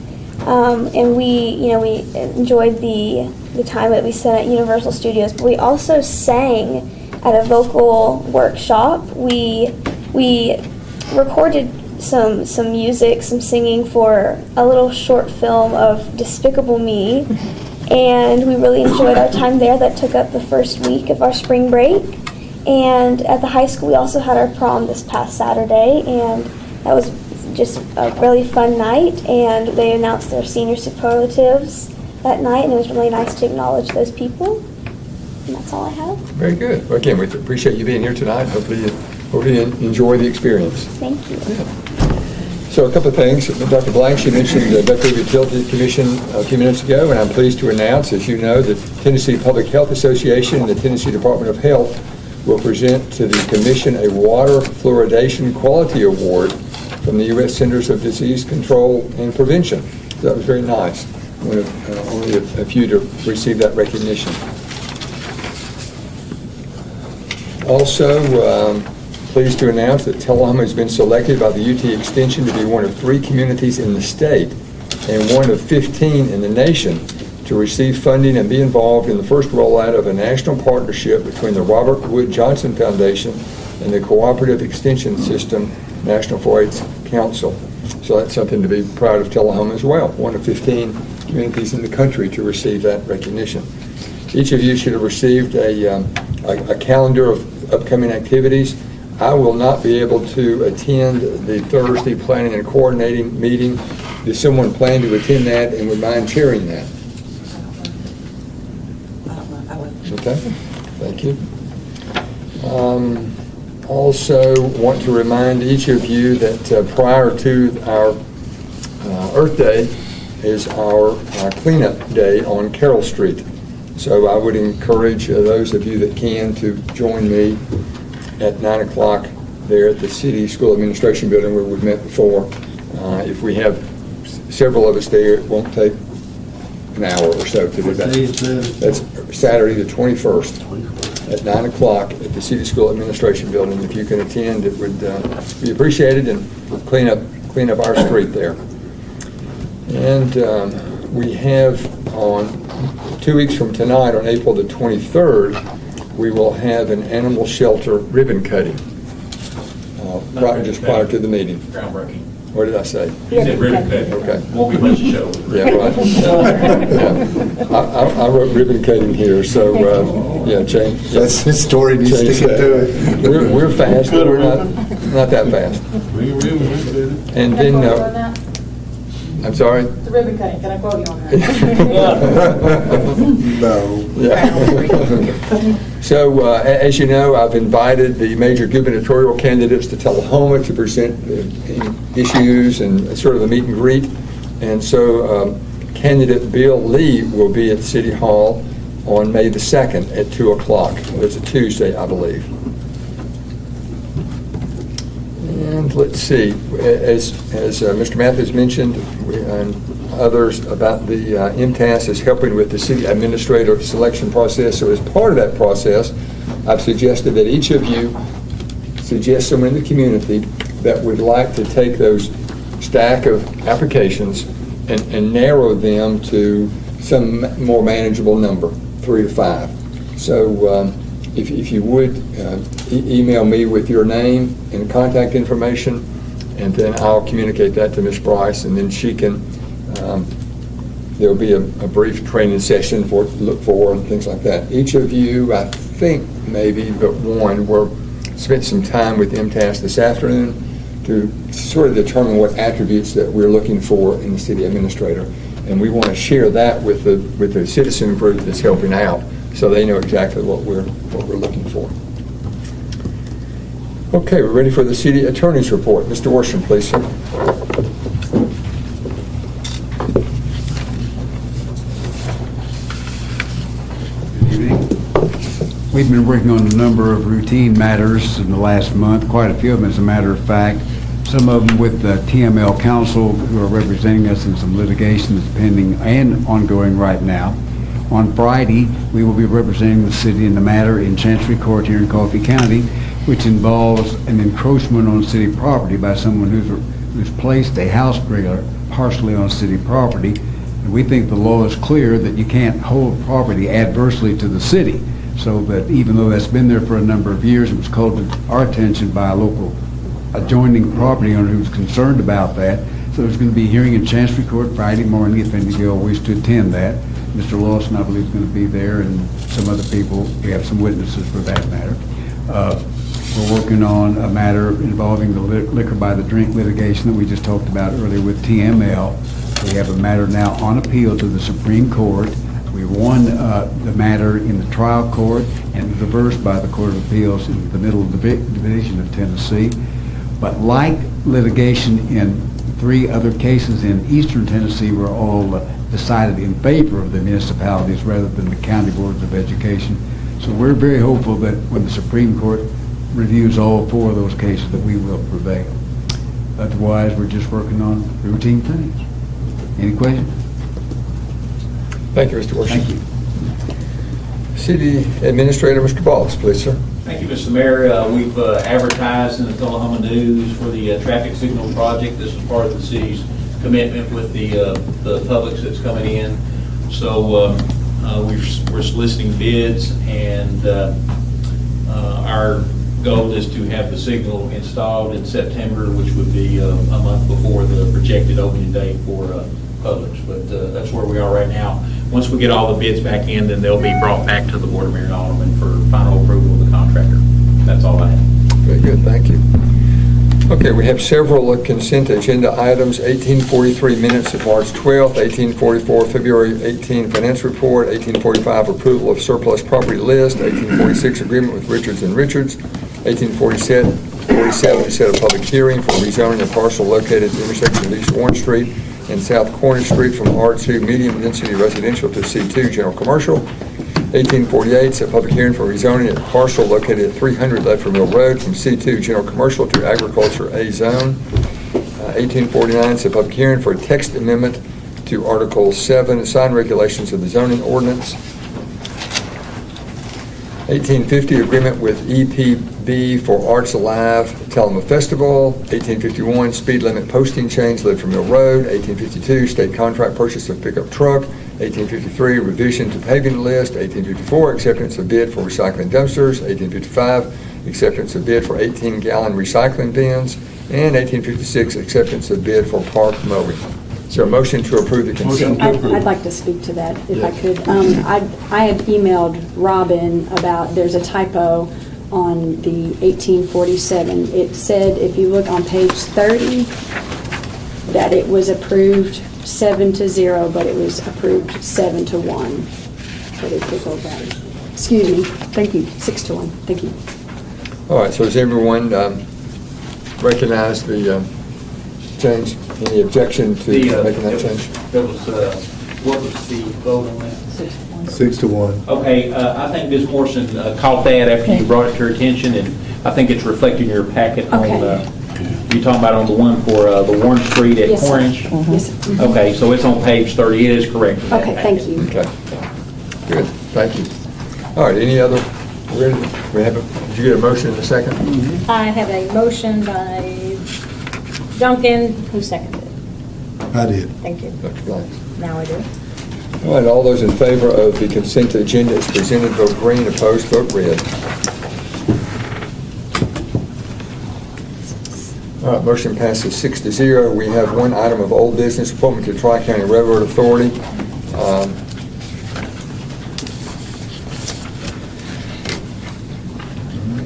and we enjoyed the time that we spent at Universal Studios. But we also sang at a vocal workshop. We recorded some music, some singing for a little short film of Despicable Me, and we really enjoyed our time there. That took up the first week of our spring break. And at the high school, we also had our prom this past Saturday, and that was just a really fun night. And they announced their senior superlatives that night, and it was really nice to acknowledge those people. And that's all I have. Very good. Well, again, we appreciate you being here tonight. Hopefully you enjoy the experience. Thank you. Yeah. So a couple of things. Dr. Blanks, you mentioned the Duck River Utility Commission a few minutes ago, and I'm pleased to announce, as you know, the Tennessee Public Health Association and the Tennessee Department of Health will present to the Commission a Water Fluoridation Quality Award from the U.S. Centers of Disease Control and Prevention. So that was very nice. Only a few to receive that recognition. Also, pleased to announce that Tullahoma has been selected by the UT Extension to be one of 3 communities in the state and one of 15 in the nation to receive funding and be involved in the first rollout of a national partnership between the Robert Wood Johnson Foundation and the Cooperative Extension System National 4-H Council. So that's something to be proud of Tullahoma as well, one of 15 communities in the country to receive that recognition. Each of you should have received a a calendar of upcoming activities. I will not be able to attend the Thursday planning and coordinating meeting. Does someone plan to attend that and would mind chairing that? Okay, thank you. Also, want to remind each of you that prior to our Earth Day is our cleanup day on Carroll Street. So I would encourage those of you that can to join me at 9 o'clock there at the City School Administration Building where we've met before. If we have several of us there, it won't take an hour or so to do that. That's Saturday the 21st at 9 o'clock at the City School Administration Building. If you can attend, it would be appreciated, and clean up our street there. And we have on 2 weeks from tonight, on April the 23rd, we will have an animal shelter ribbon cutting, just prior to the meeting. Groundbreaking. What did I say? You said ribbon cutting. Okay. Won't be much to show. Yeah, right. Yeah. I wrote ribbon cutting here, so, yeah, change. That's his story, and he's change sticking that. to it. We're fast, but we're not that fast. And then, I'm sorry? The ribbon cutting, can I quote you on that? No. Yeah. So, as you know, I've invited the major gubernatorial candidates to Tullahoma to present issues and sort of a meet and greet. And so, candidate Bill Lee will be at City Hall on May the 2nd at 2 o'clock. It's a Tuesday, I believe. And let's see, as Mr. Matthews mentioned, and others about the MTAS is helping with the city administrator selection process. So as part of that process, I've suggested that each of you suggest someone in the community that would like to take those stack of applications and narrow them to some more manageable number, 3 to 5. So if you would email me with your name and contact information, and then I'll communicate that to Ms. Bryce, and then she can, there'll be a brief training session for to look for and things like that. Each of you, I think maybe but one, spent some time with MTAS this afternoon to sort of determine what attributes that we're looking for in the city administrator. And we want to share that with the citizen group that's helping out, so they know exactly what we're looking for. Okay, we're ready for the city attorney's report. Mr. Worsham, please, sir. We've been working on a number of routine matters in the last month, quite a few of them, as a matter of fact. Some of them with the TML Council, who are representing us in some litigation that's pending and ongoing right now. On Friday, we will be representing the city in the matter in Chancery Court here in Coffee County, which involves an encroachment on city property by someone who's placed a house trailer partially on city property. And we think the law is clear that you can't hold property adversely to the city. So that even though that's been there for a number of years, it was called to our attention by a local adjoining property owner who was concerned about that. So there's going to be a hearing in Chancery Court Friday morning if any of you all wish to attend that. Mr. Lawson, I believe, is going to be there, and some other people. We have some witnesses for that matter. We're working on a matter involving the liquor by the drink litigation that we just talked about earlier with TML. We have a matter now on appeal to the Supreme Court. We won the matter in the trial court and reversed by the Court of Appeals in the Middle Division of Tennessee. But like litigation in 3 other cases in eastern Tennessee were all decided in favor of the municipalities rather than the county boards of education. So we're very hopeful that when the Supreme Court reviews all 4 of those cases that we will prevail. Otherwise, we're just working on routine things. Any questions? Thank you, Mr. Worsham. Thank you. City Administrator, Mr. Balls, please, sir. Thank you, Mr. Mayor. We've advertised in the Tullahoma News for the traffic signal project. This is part of the city's commitment with the public that's coming in. So we're soliciting bids, and our goal is to have the signal installed in September, which would be a month before the projected opening date for Publix. But that's where we are right now. Once we get all the bids back in, then they'll be brought back to the Board of Mayor and Aldermen for final approval all I have. Very good, thank you. Okay, we have several consent agenda items, 1843 minutes of March 12th, 1844 February 18 finance report, 1845 approval of surplus property list, 1846 agreement with Richards and Richards, 1847 to set a public hearing for rezoning a parcel located at the intersection of East Warren Street and South Cornish Street from R2 medium density residential to C2 general commercial. 1848, set public hearing for rezoning a parcel located at 300 Ledford Mill Road from C2 general commercial to agriculture A zone. 1849, set public hearing for a text amendment to Article 7, sign regulations of the zoning ordinance. 1850, agreement with EPB for Arts Alive Talma Festival. 1851, speed limit posting change Ledford Mill Road. 1852, state contract purchase of pickup truck. 1853, revision to paving list. 1854, acceptance of bid for recycling dumpsters. 1855, acceptance of bid for 18-gallon recycling bins. And 1856, acceptance of bid for park mowing. Is there a motion to approve the consent? I'd like to speak to that, if I could. I had emailed Robin about, there's a typo on the 1847. It said, if you look on page 30, that it was approved 7-0, but it was approved 7-1. So they took over that. Excuse me, thank you, 6-1, thank you. All right, so does everyone recognize the change? Any objection to making that change? There was, what was the vote on that? 6-1. Okay, I think Ms. Morrison caught that after you brought it to her attention, and I think it's reflected in your packet on, you're talking about on the one for the Warren Street at Yes, sir. Cornish? Yes, sir. Okay, so it's on page 30, it is correct. in that Okay, packet. thank you. Okay, good, thank you. All right, any other, we have, did you get a motion in a second? I have a motion by Duncan, who seconded it? I did. Thank you. Dr. Blanks. Now I do. All right, all those in favor of the consent agenda as presented, vote green, opposed, vote red. All right, motion passes 6-0. We have one item of old business, appointment to Tri-County Railroad Authority.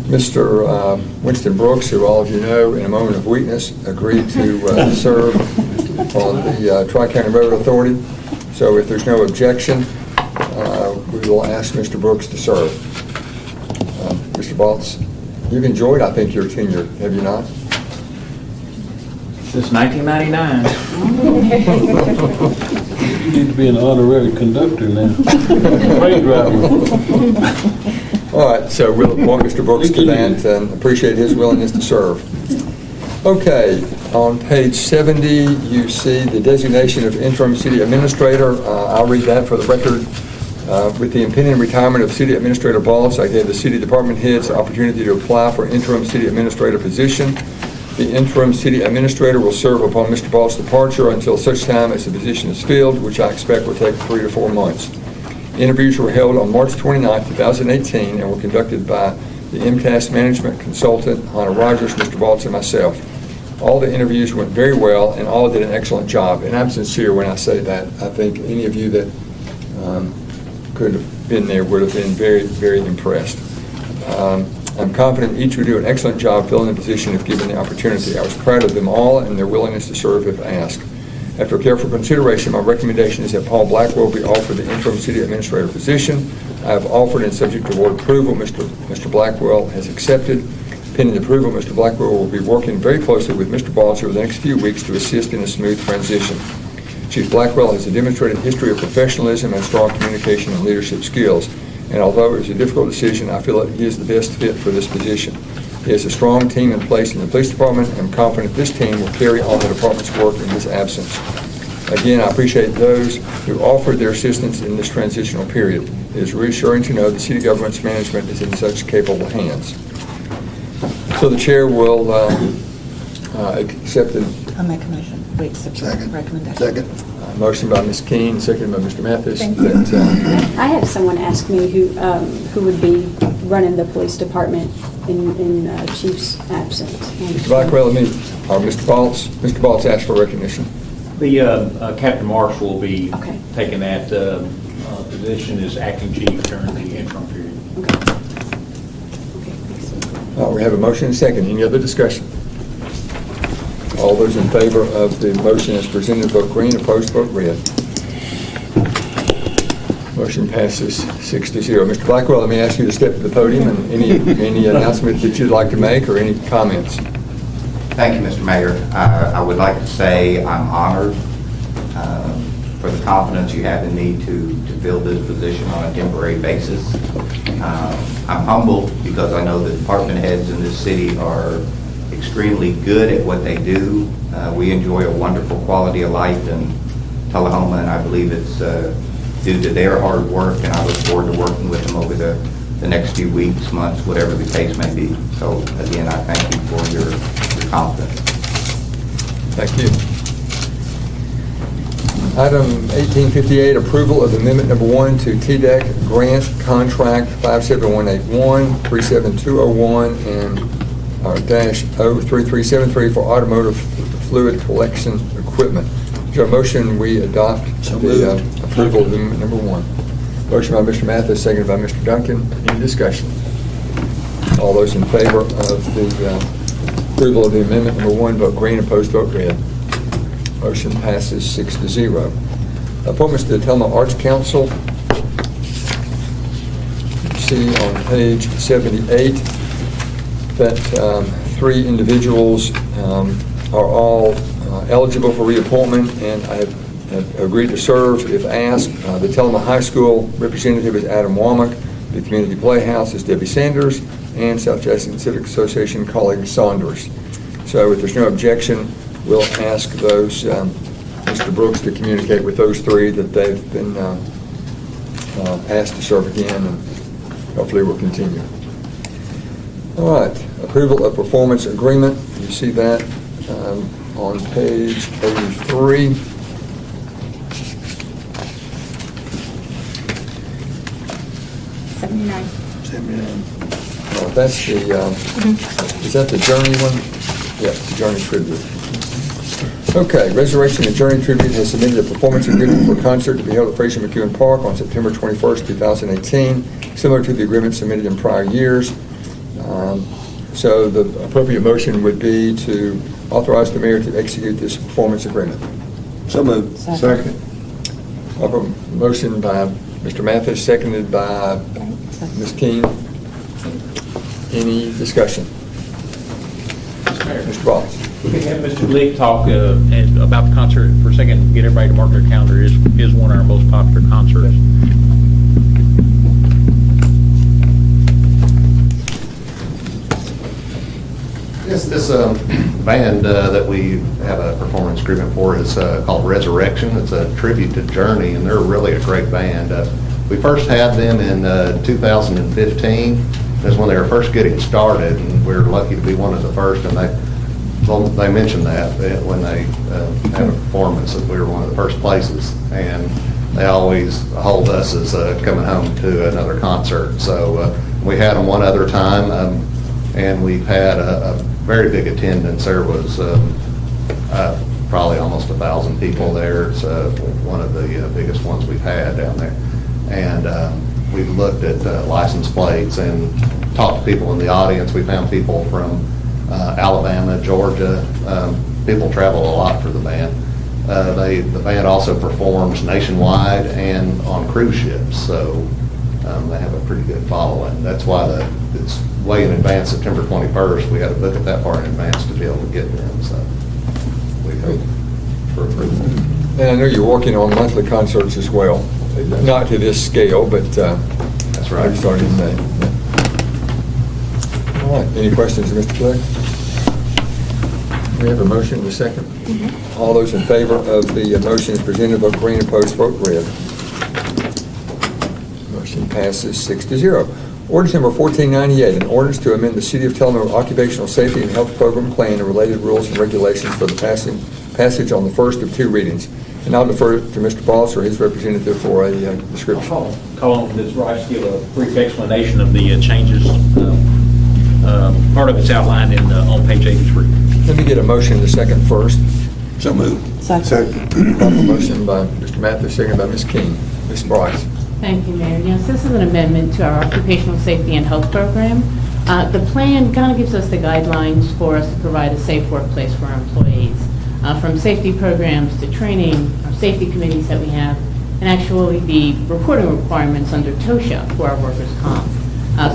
Mr. Winston Brooks, who all of you know, in a moment of weakness, agreed to serve on the Tri-County Railroad Authority. So if there's no objection, we will ask Mr. Brooks to serve. Mr. Baltz, you've enjoyed, I think, your tenure, have you not? Since 1999. You need to be an honorary conductor now. Train driver. All right, so we'll appoint Mr. Brooks to that and appreciate his willingness to serve. Okay, on page 70, you see the designation of interim city administrator. I'll read that for the record. With the impending retirement of City Administrator Baltz, I gave the city department heads the opportunity to apply for interim city administrator position. The interim city administrator will serve upon Mr. Baltz's departure until such time as the position is filled, which I expect will take 3 to 4 months. Interviews were held on March 29, 2018, and were conducted by the MTAS management consultant, Hannah Rogers, Mr. Baltz, and myself. All the interviews went very well, and all did an excellent job. And I'm sincere when I say that. I think any of you that could have been there would have been very, very impressed. I'm confident each would do an excellent job filling the position if given the opportunity. I was proud of them all and their willingness to serve if asked. After careful consideration, my recommendation is that Paul Blackwell be offered the interim city administrator position. I have offered and subject to board approval, Mr. Blackwell has accepted. Pending approval, Mr. Blackwell will be working very closely with Mr. Baltz over the next few weeks to assist in a smooth transition. Chief Blackwell has a demonstrated history of professionalism and strong communication and leadership skills. And although it was a difficult decision, I feel that he is the best fit for this position. He has a strong team in place in the police department, and I'm confident this team will carry on the department's work in his absence. Again, I appreciate those who offered their assistance in this transitional period. It is reassuring to know the city government's management is in such capable hands. So the chair will accept the I make a motion. We accept the recommendation. Second. motion by Ms. Keene, seconded by Mr. Mathis. Thank you. That, I had someone ask me who would be running the police department in Chief's absence. Mr. Blackwell and me, or Mr. Baltz. Mr. Baltz asked for recognition. The Captain Marshall will be taking that position as acting chief during the interim period. We We have a motion and a second. Any other discussion? All those in favor of the motion as presented, vote green. Opposed, vote red. Motion passes 6-0. Mr. Blackwell, let me ask you to step to the podium and any announcement that you'd like to make or any comments. Thank you, Mr. Mayor. I would like to say I'm honored for the confidence you have in me to fill this position on a temporary basis. I'm humbled because I know the department heads in this city are extremely good at what they do. We enjoy a wonderful quality of life in Tullahoma, and I believe it's due to their hard work, and I look forward to working with them over the next few weeks, months, whatever the case may be. So again, I thank you for your confidence. Thank you. Item 1858, approval of amendment number 1 to TDEC grant contract 57181, 37201, and -03373 for automotive fluid collection equipment. Is there a motion we adopt the approval of amendment number 1? Motion by Mr. Mathis, seconded by Mr. Duncan. Any discussion? All those in favor of the approval of the amendment number 1, vote green. Opposed, vote red. Motion passes 6-0. Appointments to the Tullahoma Arts Council. You see on page 78 that 3 individuals are all eligible for reappointment, and I have agreed to serve if asked. The Tullahoma High School representative is Adam Womack. The Community Playhouse is Debbie Sanders, and South Jackson Civic Association Colleen Saunders. So if there's no objection, we'll ask those, Mr. Brooks, to communicate with those 3 that they've been asked to serve again, and hopefully we'll continue. All right, approval of performance agreement. You see that on page 83. Oh, that's the, is that the Journey one? Yeah, the Journey tribute. Okay, Resurrection and Journey Tribute has submitted a performance agreement for a concert to be held at Fraser McEwen Park on September 21st, 2018, similar to the agreement submitted in prior years. So the appropriate motion would be to authorize the mayor to execute this performance agreement. So moved. Second. Motion by Mr. Mathis, seconded by Ms. Keene. Any discussion? Mr. Wallace. We can have Mr. Glick talk about the concert for a second, get everybody to mark their calendar. It is one of our most popular concerts. This band that we have a performance agreement for is called Resurrection. It's a tribute to Journey, and they're really a great band. We first had them in 2015. That's when they were first getting started, and we were lucky to be one of the first. And they mentioned that when they had a performance that we were one of the first places, and they always hold us as coming home to another concert. So we had them one other time, and we've had a very big attendance. There was probably almost 1,000 people there. It's one of the biggest ones we've had down there. And we've looked at license plates and talked to people in the audience. We found people from Alabama, Georgia. People travel a lot for the band. The band also performs nationwide and on cruise ships, so they have a pretty good following. That's why it's way in advance, September 21st. We had to book it that far in advance to be able to get them, so we hope for approval. And I know you're working on monthly concerts as well. Not to this scale, but that's right. Starting in May. All right. Any questions of Mr. Clegg? We have a motion and a second. All those in favor of the motion as presented, vote green. Opposed, vote red. Motion passes 6-0. Ordinance number 1498, an ordinance to amend the City of Tullahoma Occupational Safety and Health Program Plan and related rules and regulations for the passage on the first of 2 readings. And I'll defer to Mr. Boss or his representative for a description. Call on Ms. Rice to give a brief explanation of the changes. Part of it's outlined on page 83. Let me get a motion in a second first. So moved. Second. Motion by Mr. Mathis, second by Ms. King. Ms. Bryce. Thank you, Mayor. Yes, this is an amendment to our occupational safety and health program. The plan kind of gives us the guidelines for us to provide a safe workplace for our employees, from safety programs to training, our safety committees that we have, and actually the reporting requirements under TOSHA for our workers' comp.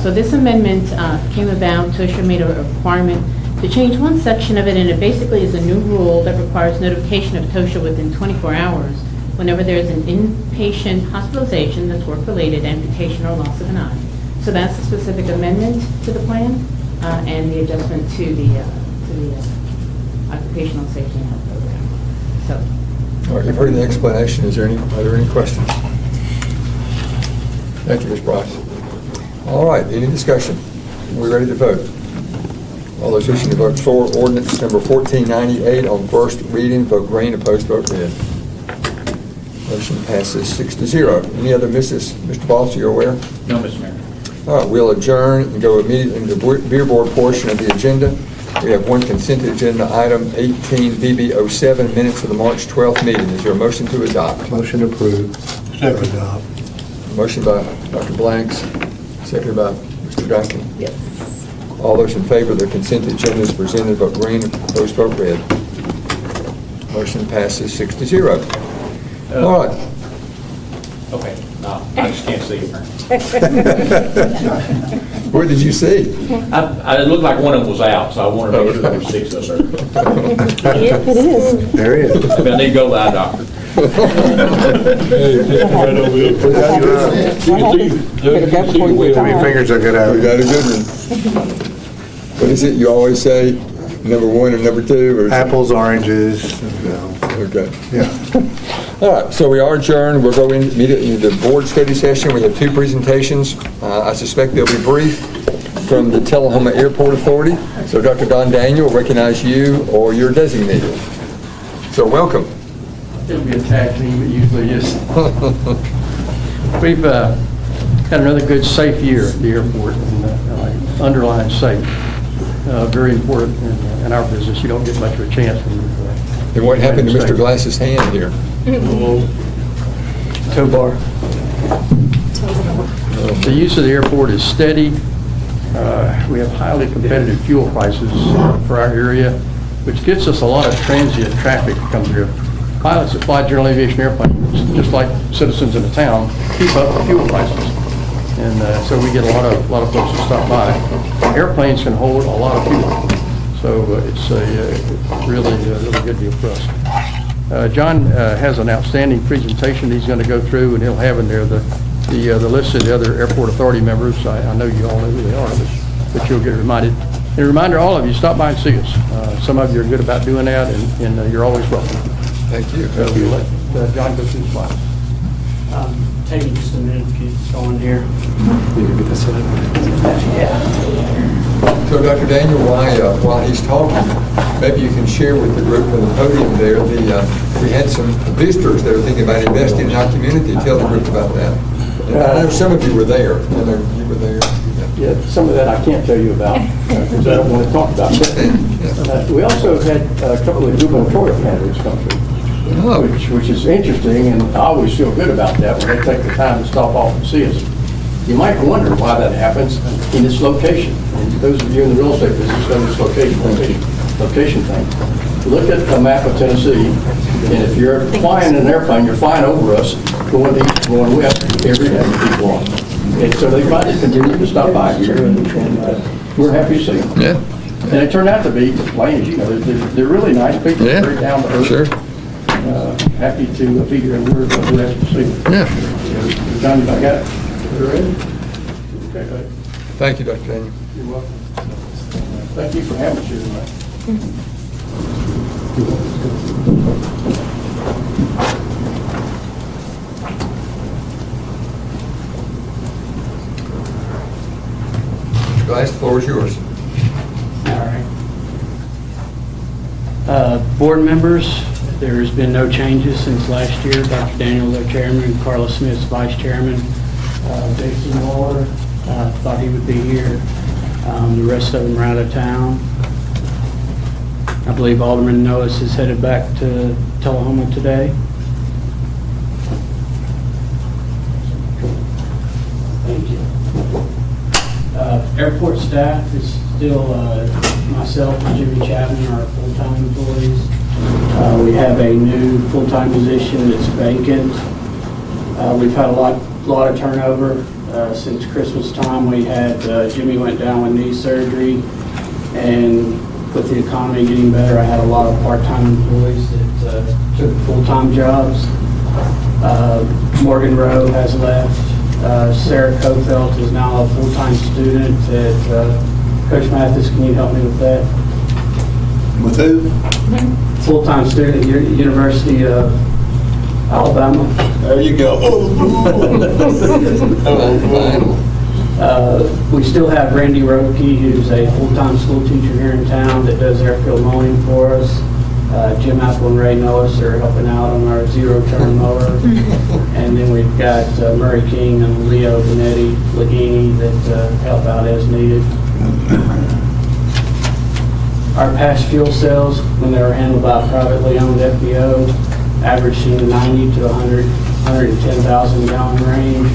So this amendment came about. TOSHA made a requirement to change one section of it, and it basically is a new rule that requires notification of TOSHA within 24 hours whenever there's an inpatient hospitalization that's work-related, amputation, or loss of an eye. So that's a specific amendment to the plan and the adjustment to the occupational safety and health program. So, All right, you've heard the explanation. Are there any questions? Thank you, Ms. Bryce. All right, any discussion? We're ready to vote. All those wishing to vote for ordinance number 1498 on first reading, vote green, opposed, vote red. Motion passes 6-0. Any other misses? Mr. Boss, you're aware? No, Mr. Mayor. All right, we'll adjourn and go immediately into the beer board portion of the agenda. We have one consent agenda item, 18 BB07, minutes of the March 12th meeting. Is there a motion to adopt? Motion approved. Second. Adopt. Motion by Dr. Blanks, seconded by Mr. Duncan. yes. All those in favor of the consent agenda as presented, vote green, opposed, vote red. Motion passes 6-0. All right. Okay, no, I just can't see it. Where did you see? It looked like one of them was out, so I wanted to make sure there were 6 of them. It is. There he is. Maybe I need to go to the eye doctor. How many fingers I got out? We got a good one. What is it you always say? Number 1 or number 2? Or Apples, oranges. Okay. Yeah. All right, so we are adjourned. We'll go immediately into the board study session. We have 2 presentations. I suspect they'll be brief from the Tullahoma Airport Authority. So Dr. Don Daniel will recognize you or your designated. So welcome. It'll be a tag team, it usually is. We've had another good, safe year at the airport, and underline safe. Very important in our business. You don't get much of a chance when you're And what happened to Mr. Glass's hand here? Tow bar. The use of the airport is steady. We have highly competitive fuel prices for our area, which gets us a lot of transient traffic that comes here. Pilots that fly general aviation airplanes, just like citizens in the town, keep up with fuel prices. And so we get a lot of folks that stop by. Airplanes can hold a lot of fuel. So it's a really good deal for us. John has an outstanding presentation he's going to go through, and he'll have in there the list of the other airport authority members. I know you all know who they are, but you'll get reminded. And a reminder, all of you, stop by and see us. Some of you are good about doing that, and you're always welcome. Thank you. So we'll let John go through the slides. Taking just a minute to get going here. So Dr. Daniel, while he's talking, maybe you can share with the group from the podium there, we had some visitors that are thinking about investing in our community. Tell the group about that. And I know some of you were there. I know you were there. Yeah, some of that I can't tell you about, because I don't want to talk about it. We also had a couple of gubernatorial candidates come through, which is interesting, and I always feel good about that when they take the time to stop off and see us. You might wonder why that happens in its location. And those of you in the real estate business know this location thing. Look at the map of Tennessee, and if you're flying in an airplane, you're flying over us, going east, going west, every day people on. And so they find it convenient to stop by here, and we're happy to see them. Yeah. And they turn out to be, plain as you know, they're really nice people, Yeah, very down to earth. sure. Happy to be here, and we're happy to see them. Yeah. John, you got it? You ready? Okay, good. Thank you, Dr. Daniel. You're welcome. Thank you for having us here tonight. Mr. Glass, the floor is yours. All right. Board members, there has been no changes since last year. Dr. Daniel, the chairman, Carla Smith's vice chairman. Jason Waller, thought he would be here. The rest of them are out of town. I believe Alderman Noaes is headed back to Tullahoma today. Thank you. Airport staff is still myself and Jimmy Chapman are full-time employees. We have a new full-time position that's vacant. We've had a lot of turnover since Christmas time. We had Jimmy went down with knee surgery, and with the economy getting better, I had a lot of part-time employees that took full-time jobs. Morgan Rowe has left. Sarah Kofelt is now a full-time student at Coach Mathis, can you help me with that? With who? Full-time student at University of Alabama. There you go. We still have Randy Roke, who's a full-time school teacher here in town that does airfield mowing for us. Jim Apple and Ray Noah are helping out on our zero-turn mower. And then we've got Murray King and Leo Benetti Lagini that help out as needed. Our past fuel sales, when they were handled by a privately owned FBO, averaged in the 90 to 110,000 gallon range.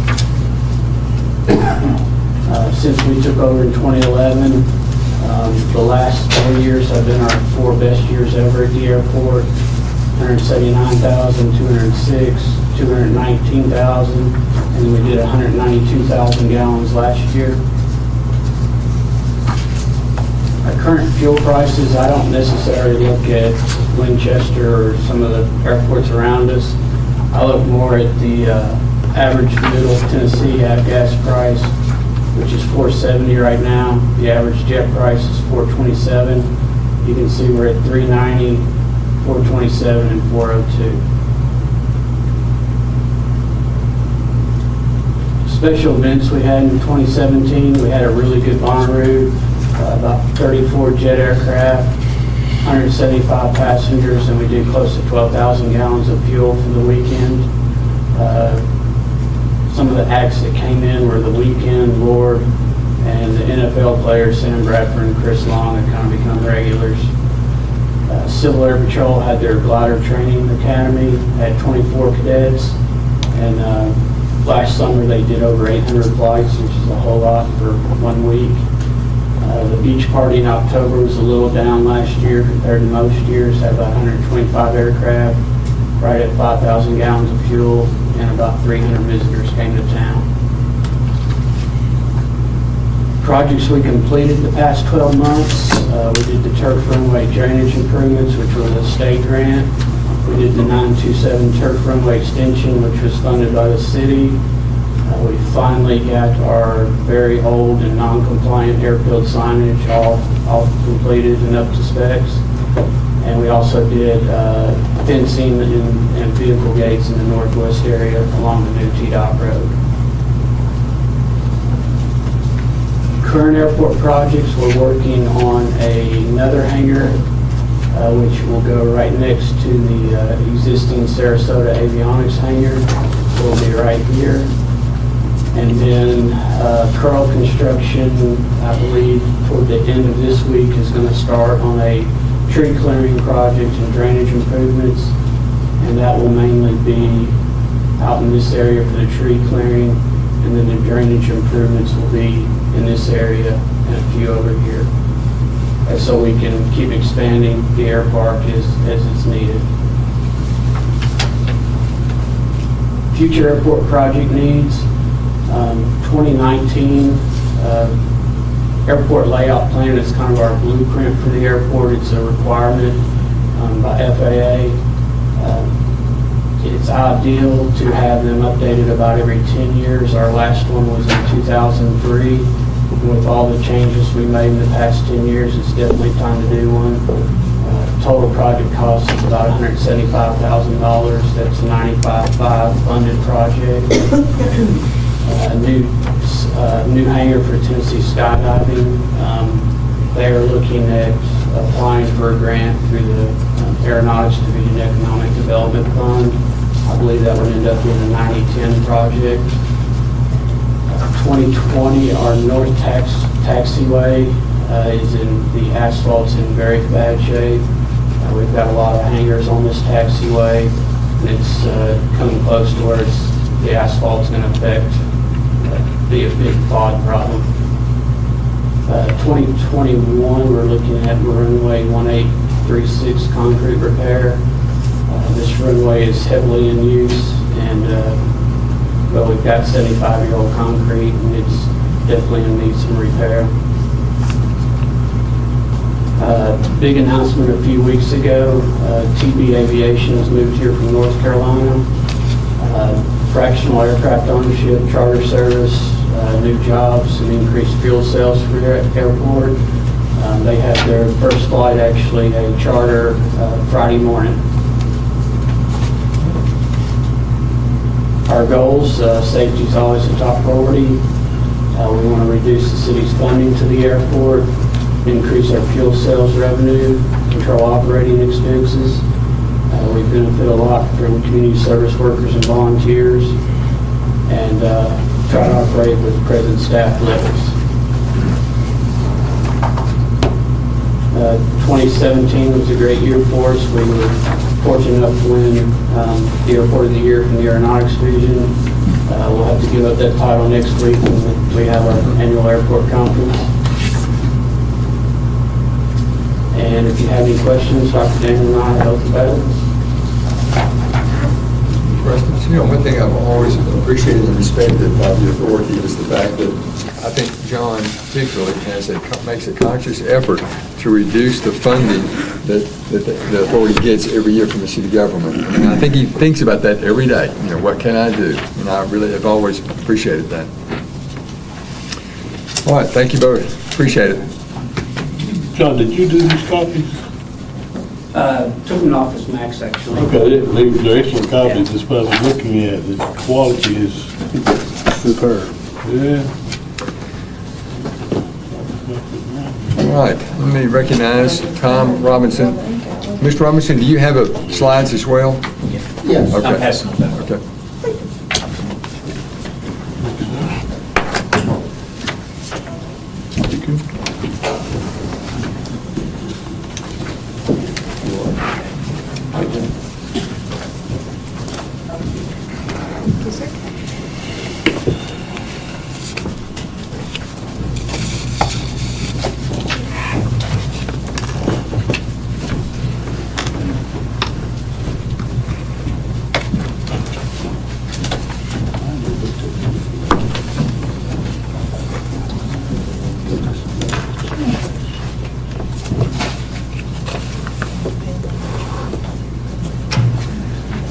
Since we took over in 2011, the last 4 years have been our 4 best years ever at the airport. 179,000, 206, 219,000, and we did 192,000 gallons last year. Our current fuel prices, I don't necessarily look at Winchester or some of the airports around us. I look more at the average middle Tennessee gas price, which is $4.70 right now. The average jet price is $4.27. You can see we're at $3.90, $4.27, and $4.02. Special events we had in 2017, we had a really good Bonnaroo, about 34 jet aircraft, 175 passengers, and we did close to 12,000 gallons of fuel for the weekend. Some of the acts that came in were The Weeknd, Lord, and the NFL players, Sam Bradford and Chris Long, have kind of become regulars. Civil Air Patrol had their glider training academy, had 24 cadets, and last summer they did over 800 flights, which is a whole lot for 1 week. The beach party in October was a little down last year compared to most years, had about 125 aircraft, right at 5,000 gallons of fuel, and about 300 visitors came to town. Projects we completed the past 12 months, we did the turf runway drainage improvements, which was a state grant. We did the 927 turf runway extension, which was funded by the city. We finally got our very old and non-compliant airfield signage all completed and up to specs. And we also did fencing and vehicle gates in the northwest area along the new T-Dot Road. Current airport projects, we're working on another hangar, which will go right next to the existing Sarasota Avionics hangar. Will be right here. And then Curl Construction, I believe, toward the end of this week is going to start on a tree clearing project and drainage improvements. And that will mainly be out in this area for the tree clearing. And then the drainage improvements will be in this area and a few over here. And so we can keep expanding the air park as it's needed. Future airport project needs. 2019 airport layout plan is kind of our blueprint for the airport. It's a requirement by FAA. It's ideal to have them updated about every 10 years. Our last one was in 2003. With all the changes we made in the past 10 years, it's definitely time to do one. Total project cost is about $175,000. That's a 95.5 funded project. New hangar for Tennessee skydiving. They are looking at applying for a grant through the Aeronautics Division Economic Development Fund. I believe that would end up being a 90-10 project. 2020, our north taxiway is in the asphalt's in very bad shape. We've got a lot of hangars on this taxiway, and it's coming close to where the asphalt's going to be a big fog problem. 2021, we're looking at runway 1836 concrete repair. This runway is heavily in use, and well, we've got 75-year-old concrete, and it's definitely going to need some repair. Big announcement a few weeks ago, TB Aviation has moved here from North Carolina. Fractional aircraft ownership, charter service, new jobs, and increased fuel sales for their airport. They had their first flight, actually, a charter Friday morning. Our goals, safety is always a top priority. We want to reduce the city's funding to the airport, increase our fuel sales revenue, control operating expenses. We benefit a lot from community service workers and volunteers, and try to operate with present staff levels. 2017 was a great year for us. We were fortunate enough to win the Airport of the Year from the Aeronautics Division. We'll have to give up that title next week when we have our annual airport conference. And if you have any questions, Dr. Daniel and I are both available. Questions? You know, one thing I've always appreciated and respected about the authority is the fact that I think John particularly makes a conscious effort to reduce the funding that the authority gets every year from the city government. And I think he thinks about that every day. You know, what can I do? And I really have always appreciated that. All right, thank you both. Appreciate it. John, did you do these copies? Took them off as Max, actually. Okay, they're excellent copies. That's what I was looking at. The quality is superb. Yeah. All right, let me recognize Tom Robinson. Mr. Robinson, do you have slides as well? Yes. Okay. I'm passing them down. Okay.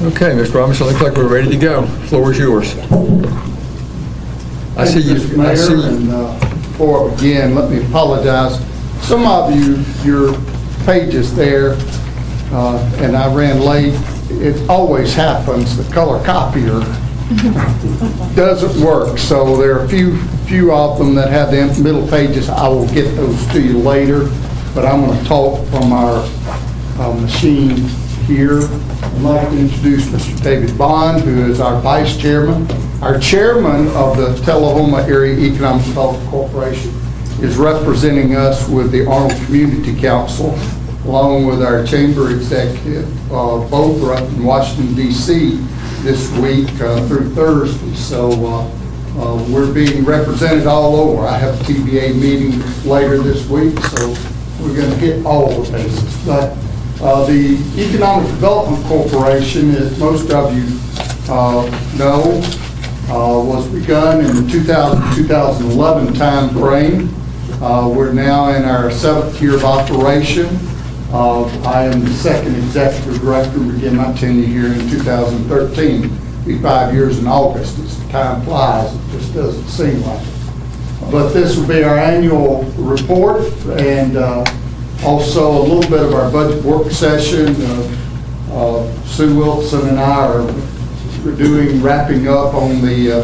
Okay, Mr. Robinson, looks like we're ready to go. Floor is yours. I see you. Mr. Mayor, and before I begin, let me apologize. Some of you, your page is there, and I ran late. It always happens, the color copier doesn't work, so there are a few of them that have the middle pages. I will get those to you later, but I'm going to talk from our machine here. I'd like to introduce Mr. David Bond, who is our vice chairman. Our chairman of the Tullahoma Area Economic Development Corporation is representing us with the Arnold Community Council, along with our chamber executive. Both are up in Washington, D.C. this week through Thursday. So we're being represented all over. I have a TBA meeting later this week, so we're going to hit all the bases. But the Economic Development Corporation, as most of you know, was begun in the 2011 time frame. We're now in our 7th year of operation. I am the second executive director, began my tenure here in 2013. It'll be 5 years in August. As time flies, it just doesn't seem like it. But this will be our annual report, and also a little bit of our budget work session. Sue Wilson and I are wrapping up on the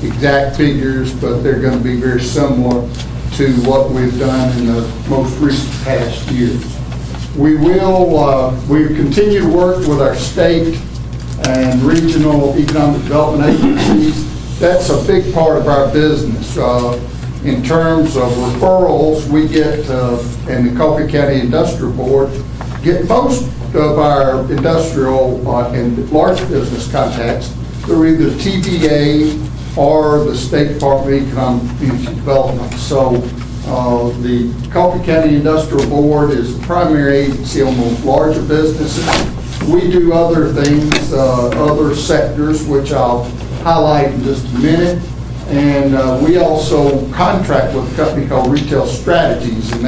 exact figures, but they're going to be very similar to what we've done in the most recent past years. We continue to work with our state and regional economic development agencies. That's a big part of our business. In terms of referrals, we get, and the Coffee County Industrial Board, get most of our industrial and large business contacts through either TBA or the State Department of Economic and Community Development. So The Coffee County Industrial Board is the primary agency on those larger businesses. We do other things, other sectors, which I'll highlight in just a minute. And we also contract with a company called Retail Strategies, and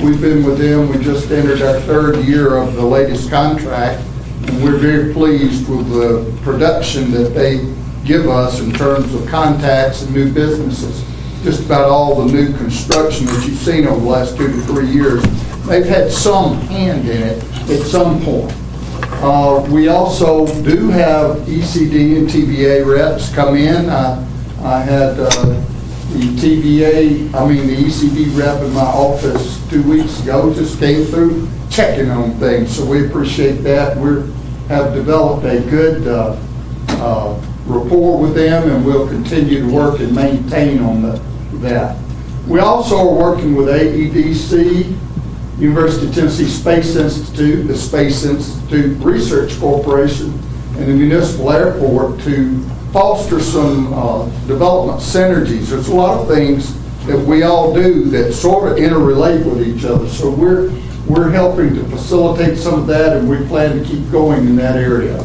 we've been with them. We just entered our 3rd year of the latest contract, and we're very pleased with the production that they give us in terms of contacts and new businesses. Just about all the new construction that you've seen over the last 2 to 3 years, they've had some hand in it at some point. We also do have ECD and TBA reps come in. I had the ECD rep in my office 2 weeks ago, just came through checking on things, so we appreciate that. We have developed a good rapport with them, and we'll continue to work and maintain on that. We also are working with AEDC, University of Tennessee Space Institute, the Space Institute Research Corporation, and the Municipal Airport to foster some development synergies. There's a lot of things that we all do that sort of interrelate with each other. So we're helping to facilitate some of that, and we plan to keep going in that area.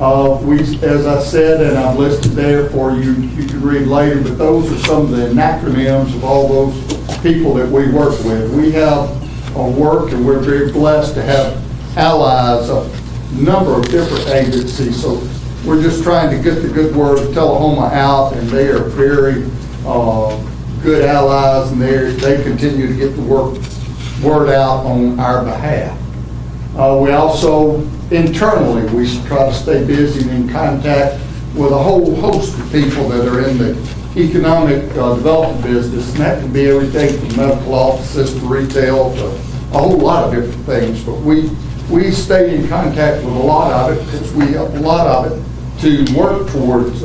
As I said, and I've listed there for you, you can read later, but those are some of the acronyms of all those people that we work with. We have work, and we're very blessed to have allies, a number of different agencies. So we're just trying to get the good word of Tullahoma out, and they are very good allies, and they continue to get the word out on our behalf. We also, internally, we try to stay busy and in contact with a whole host of people that are in the economic development business, and that can be everything from medical offices to retail to a whole lot of different things. But we stay in contact with a lot of it because we help a lot of it to work towards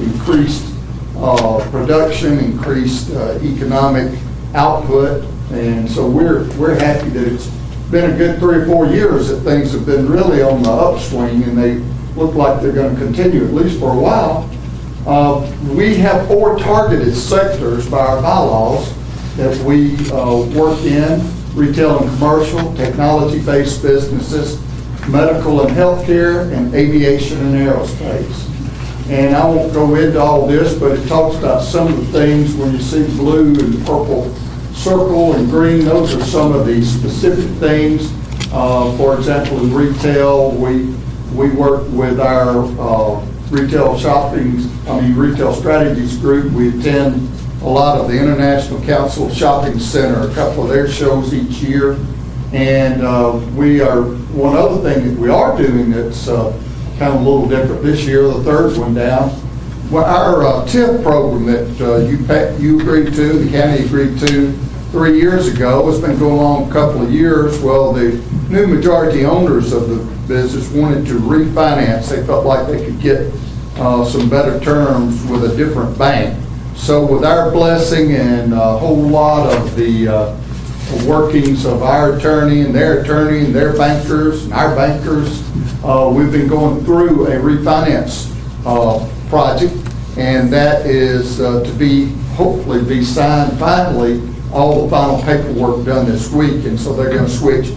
increased production, increased economic output, and so we're happy that it's been a good 3 or 4 years that things have been really on the upswing, and they look like they're going to continue at least for a while. We have 4 targeted sectors by our bylaws that we work in: retail and commercial, technology-based businesses, medical and healthcare, and aviation and aerospace. And I won't go into all this, but it talks about some of the things. When you see blue and purple circle and green, those are some of the specific things. For example, in retail, we work with our retail strategies group. We attend a lot of the International Council Shopping Center, a couple of their shows each year. And one other thing that we are doing that's kind of a little different this year, the 3rd one down, our TIF program that you agreed to, the county agreed to 3 years ago. It's been going on a couple of years. Well, the new majority owners of the business wanted to refinance. They felt like they could get some better terms with a different bank. So with our blessing and a whole lot of the workings of our attorney and their bankers and our bankers, we've been going through a refinance project, and that is to hopefully be signed finally, all the final paperwork done this week, and so they're going to switch.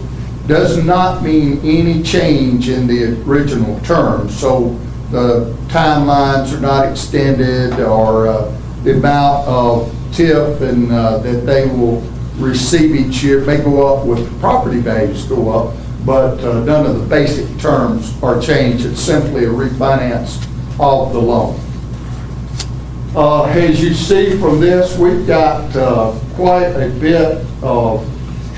Does not mean any change in the original terms, so the timelines are not extended, or the amount of TIF and that they will receive each year may go up with property values go up, but none of the basic terms are changed. It's simply a refinance of the loan. As you see from this, we've got quite a bit of,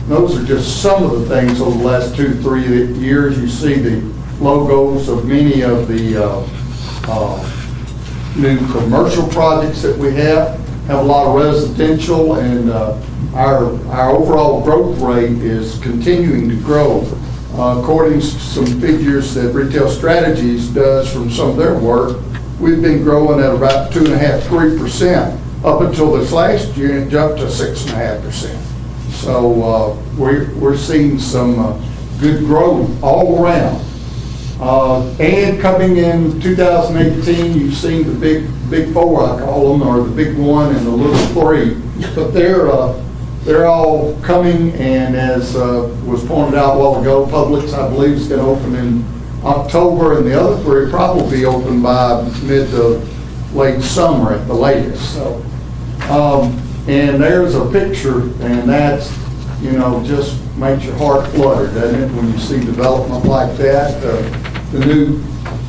those are just some of the things over the last 2 to 3 years. You see the logos of many of the new commercial projects that we have a lot of residential, and our overall growth rate is continuing to grow. According to some figures that Retail Strategies does from some of their work, we've been growing at about 2.5–3% up until this last year, and it jumped to 6.5%. So we're seeing some good growth all around. And coming in 2018, you've seen the big 4, I call them, or the big 1 and the little 3. But they're all coming, and as was pointed out a while ago, Publix, I believe, is going to open in October, and the other three probably be open by mid to late summer at the latest. So, and there's a picture, and that's, just makes your heart flutter, doesn't it, when you see development like that, the new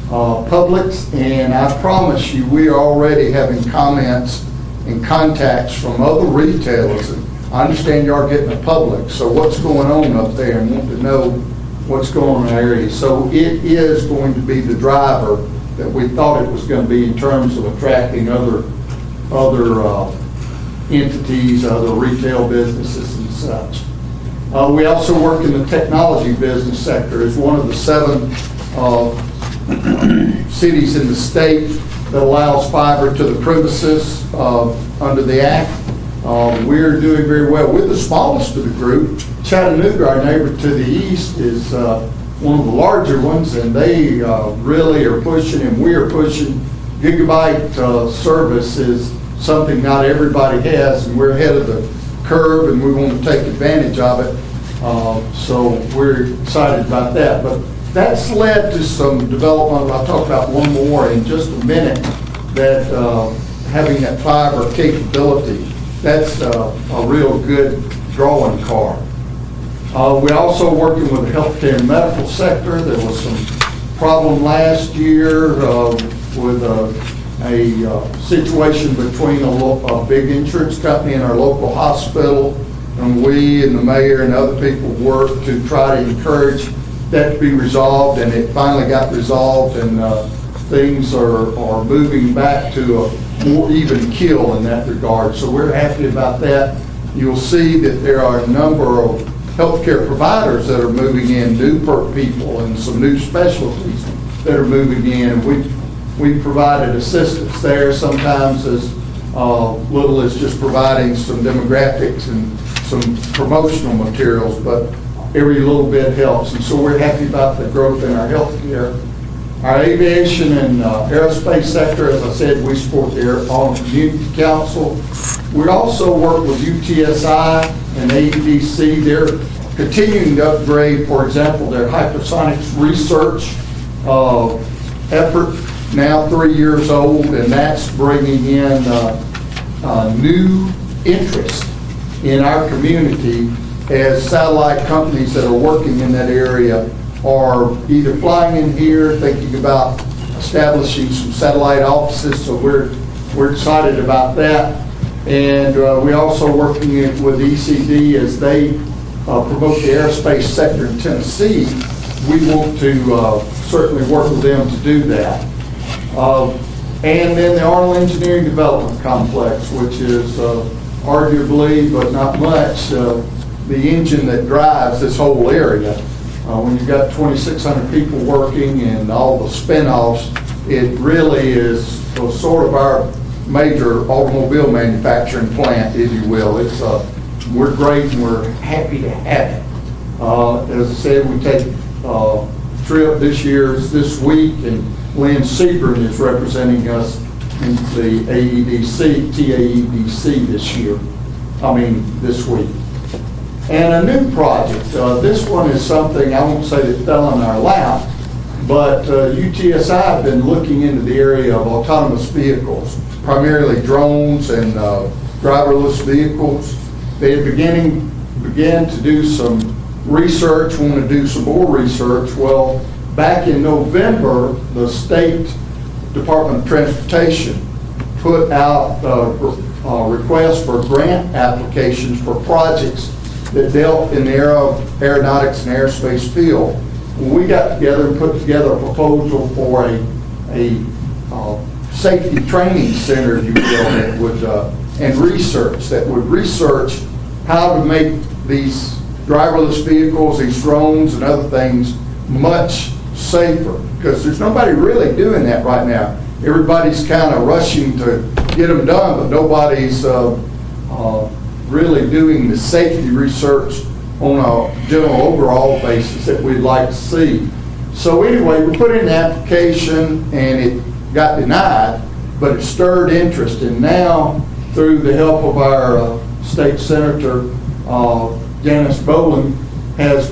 Publix, and I promise you, we are already having comments and contacts from other retailers. I understand you are getting a Publix, so what's going on up there, and want to know what's going on in the area. So it is going to be the driver that we thought it was going to be in terms of attracting other entities, other retail businesses and such. We also work in the technology business sector. It's one of the 7 cities in the state that allows fiber to the premises under the Act. We're doing very well. We're the smallest of the group. Chattanooga, our neighbor to the east, is one of the larger ones, and they really are pushing, and we are pushing. Gigabyte service is something not everybody has, and we're ahead of the curve, and we want to take advantage of it. So we're excited about that. But that's led to some development. I'll talk about one more in just a minute, that having that fiber capability, that's a real good drawing card. We're also working with the healthcare and medical sector. There was some problem last year with a situation between a big insurance company and our local hospital, and we and the mayor and other people worked to try to encourage that to be resolved, and it finally got resolved, and things are moving back to a more even keel in that regard. So we're happy about that. You'll see that there are a number of healthcare providers that are moving in, new people, and some new specialties that are moving in. We've provided assistance there, sometimes as little as just providing some demographics and some promotional materials, but every little bit helps. And so we're happy about the growth in our healthcare. Our aviation and aerospace sector, as I said, we support the Air Arm Community Council. We also work with UTSI and AEDC. They're continuing to upgrade, for example, their hypersonics research effort, now 3 years old, and that's bringing in new interest in our community as satellite companies that are working in that area are either flying in here, thinking about establishing some satellite offices, so we're excited about that. And we're also working with ECD as they promote the aerospace sector in Tennessee. We want to certainly work with them to do that. And then the Arnold Engineering Development Complex, which is arguably, but not much, the engine that drives this whole area. When you've got 2,600 people working and all the spin-offs, it really is sort of our major automobile manufacturing plant, if you will. It's we're great and we're happy to have it. As I said, we take a trip this week, and Lynn Sebring is representing us in the TAEDC this week. And a new project. This one is something, I won't say that fell in our lap, but UTSI have been looking into the area of autonomous vehicles, primarily drones and driverless vehicles. They began to do some research, want to do some more research. Well, back in November, the State Department of Transportation put out requests for grant applications for projects that dealt in the aeronautics and aerospace field. We got together and put together a proposal for a safety training center, if you will, that would, and research, that would research how to make these driverless vehicles, these drones and other things much safer, because there's nobody really doing that right now. Everybody's kind of rushing to get them done, but nobody's really doing the safety research on a general overall basis that we'd like to see. So anyway, we put in the application and it got denied, but it stirred interest, and now through the help of our state senator Janice Boland has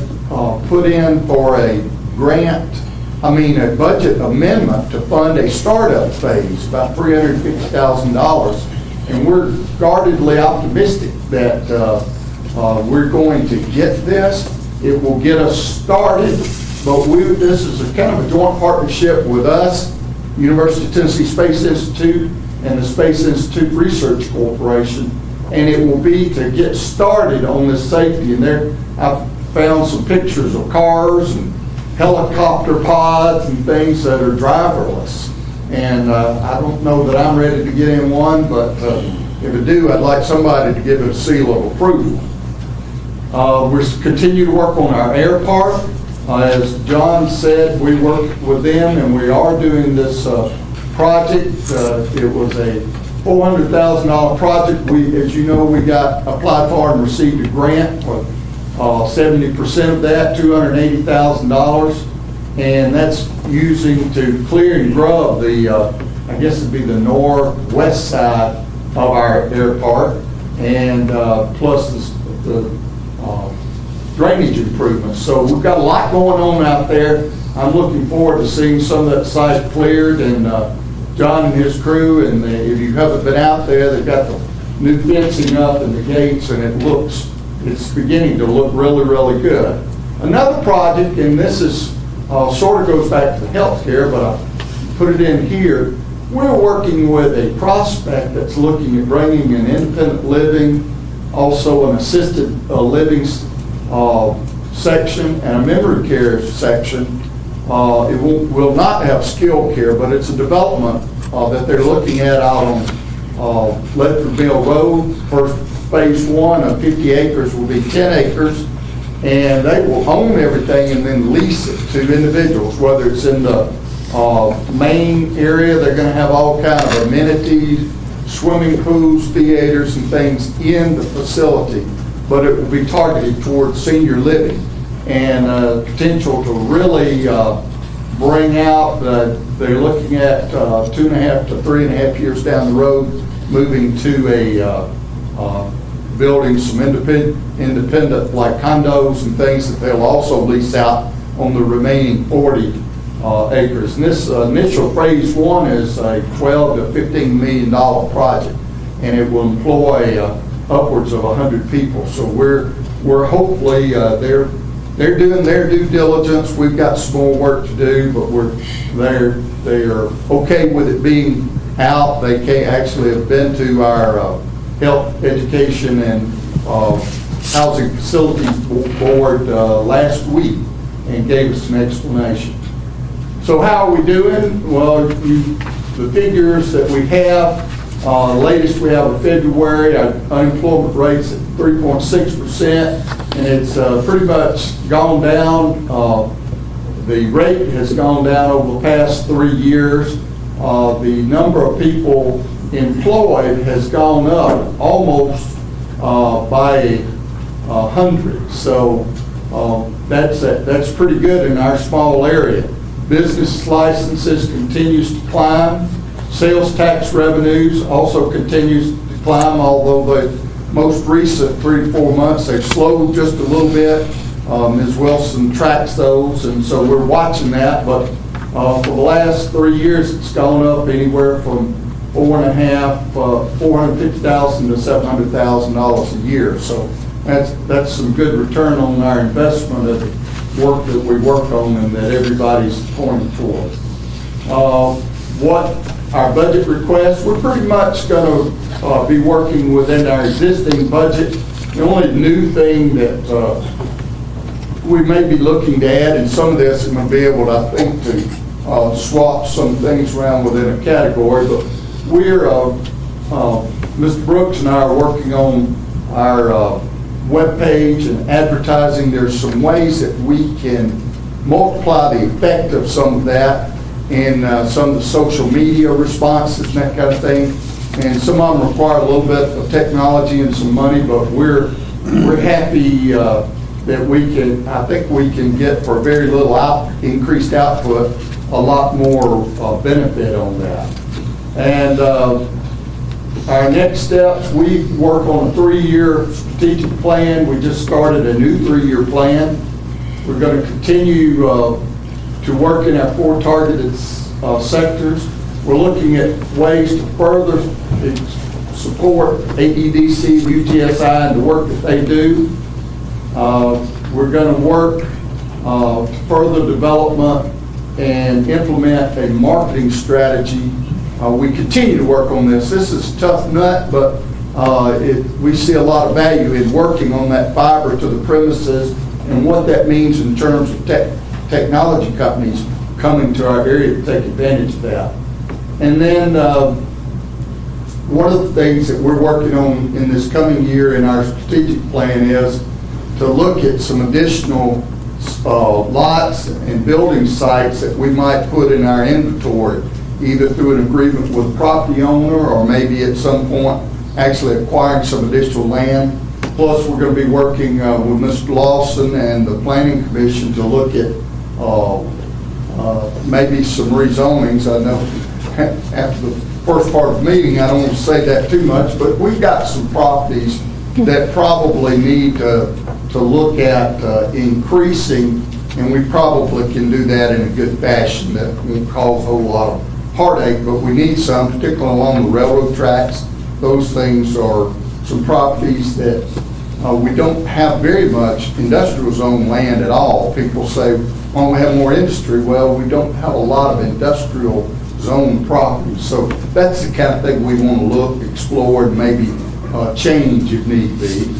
put in for a budget amendment to fund a startup phase, about $350,000. And we're guardedly optimistic that we're going to get this. It will get us started, but this is a kind of a joint partnership with us, University of Tennessee Space Institute, and the Space Institute Research Corporation, and it will be to get started on this safety. And there, I've found some pictures of cars and helicopter pods and things that are driverless. And I don't know that I'm ready to get in one, but if I do, I'd like somebody to give it a seal of approval. We're continue to work on our air park. As John said, we work with them, and we are doing this project. It was a $400,000 project. As you know, we got applied for and received a grant for 70% of that, $280,000, and that's using to clear and grub the, I guess it'd be the northwest side of our air park, and plus the drainage improvements. So we've got a lot going on out there. I'm looking forward to seeing some of that site cleared, and John and his crew, and if you haven't been out there, they've got the new fencing up and the gates, and it's beginning to look really, really good. Another project, and this is sort of goes back to healthcare, but I put it in here. We're working with a prospect that's looking at bringing an independent living, also an assisted living section, and a memory care section. It will not have skilled care, but it's a development that they're looking at out on Ledford Mill Road. First phase 1 of 50 acres will be 10 acres, and they will own everything and then lease it to individuals, whether it's in the main area. They're going to have all kind of amenities, swimming pools, theaters, and things in the facility, but it will be targeted towards senior living and potential to really bring out, they're looking at 2.5 to 3.5 years down the road, moving to a building some independent like condos and things that they'll also lease out on the remaining 40 acres. And this initial phase 1 is a $12 to $15 million project, and it will employ upwards of 100 people. So we're hopefully they're doing their due diligence. We've got some more work to do, but they are okay with it being out. They actually have been to our Health, Education, and Housing Facilities Board last week and gave us an explanation. So how are we doing? Well, the figures that we have, latest we have in February, our unemployment rate's at 3.6%, and it's pretty much gone down. The rate has gone down over the past 3 years. The number of people employed has gone up almost by 100. So that's pretty good in our small area. Business licenses continues to climb. Sales tax revenues also continues to climb, although the most recent 3 to 4 months they've slowed just a little bit. Ms. Wilson tracks those, and so we're watching that. But for the last 3 years, it's gone up anywhere from $450,000 to $700,000 a year. So that's some good return on our investment of the work that we work on and that everybody's pointing towards. What our budget request, we're pretty much going to be working within our existing budget. The only new thing that we may be looking to add in some of this, and we'll be able to, I think, to swap some things around within a category, but we're, Mr. Brooks and I are working on our webpage and advertising. There's some ways that we can multiply the effect of some of that in some of the social media responses and that kind of thing. And some of them require a little bit of technology and some money, but we're happy that I think we can get for very little increased output a lot more benefit on that. And Our next steps, we work on a 3-year strategic plan. We just started a new 3-year plan. We're going to continue to work in our 4 targeted sectors. We're looking at ways to further support AEDC, UTSI, and the work that they do. We're going to work to further development and implement a marketing strategy. We continue to work on this. This is a tough nut, but we see a lot of value in working on that fiber to the premises and what that means in terms of technology companies coming to our area to take advantage of that. And then one of the things that we're working on in this coming year in our strategic plan is to look at some additional lots and building sites that we might put in our inventory, either through an agreement with a property owner or maybe at some point actually acquiring some additional land. Plus, we're going to be working with Mr. Lawson and the Planning Commission to look at maybe some rezonings. I know after the first part of the meeting, I don't want to say that too much, but we've got some properties that probably need to look at increasing, and we probably can do that in a good fashion that won't cause a whole lot of heartache, but we need some, particularly along the railroad tracks. Those things are some properties that we don't have very much industrial zone land at all. People say, oh, we have more industry. Well, we don't have a lot of industrial zone properties. So that's the kind of thing we want to look, explore, and maybe change if need be.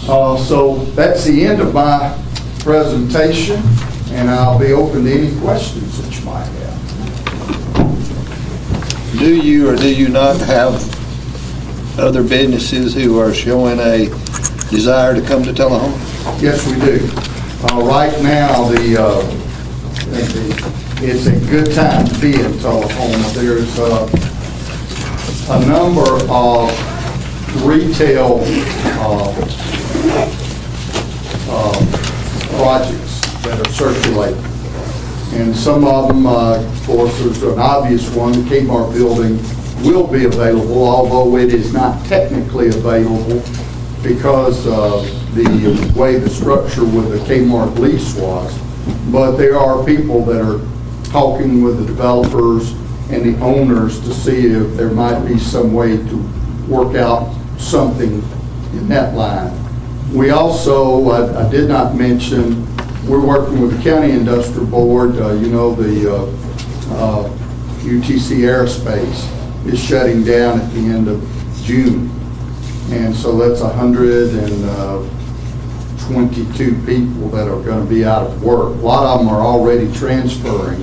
So that's the end of my presentation, and I'll be open to any questions that you might have. Do you or do you not have other businesses who are showing a desire to come to Tullahoma? Yes, we do. Right now, it's a good time to be in Tullahoma. There's a number of retail projects that are circulating. And some of them, of course, there's an obvious one, the Kmart building will be available, although it is not technically available because of the way the structure with the Kmart lease was. But there are people that are talking with the developers and the owners to see if there might be some way to work out something in that line. We also, I did not mention, we're working with the County Industrial Board. You know, the UTC Aerospace is shutting down at the end of June. And so that's 122 people that are going to be out of work. A lot of them are already transferring.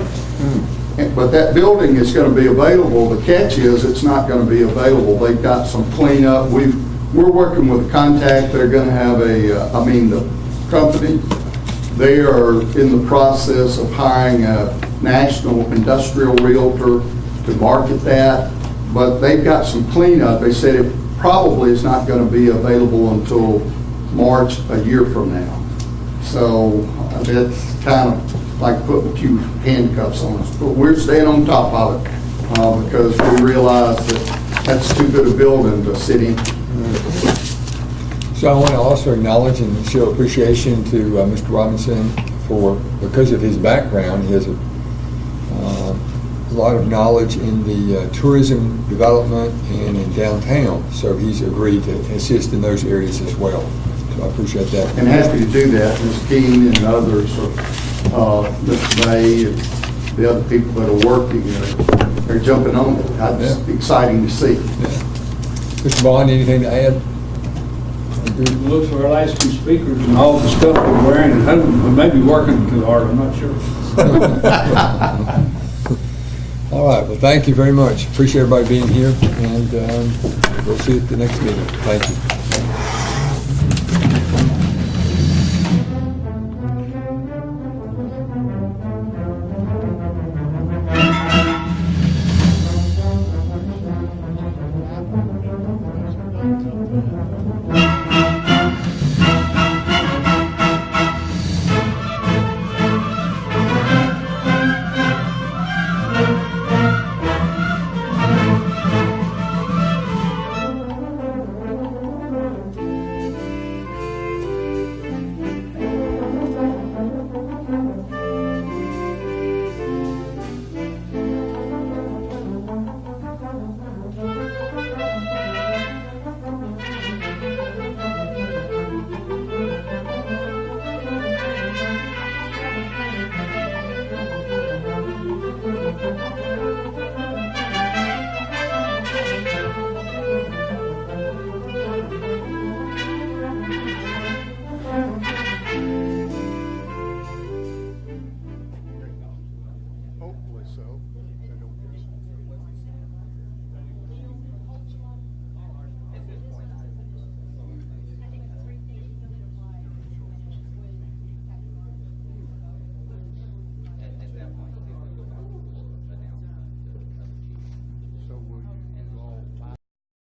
But that building is going to be available. The catch is it's not going to be available. They've got some cleanup. We're working with a contact. They're going to have the company, they are in the process of hiring a national industrial realtor to market that. But they've got some cleanup. They said it probably is not going to be available until March a year from now. So it's kind of like putting a few handcuffs on us. But we're staying on top of it because we realize that that's too good a building to sit in. So I want to also acknowledge and show appreciation to Mr. Robinson because of his background. He has a lot of knowledge in the tourism development and in downtown, so he's agreed to assist in those areas as well. So I appreciate that. And happy to do that. Ms. Keene and others, Mr. May and the other people that are working, they're jumping on it. It's exciting to see. Mr. Bond, anything to add? It looks for our last two speakers and all the stuff we're wearing, and we may be working too hard, I'm not sure. All right, well, thank you very much. Appreciate everybody being here, and we'll see you at the next meeting. Thank you.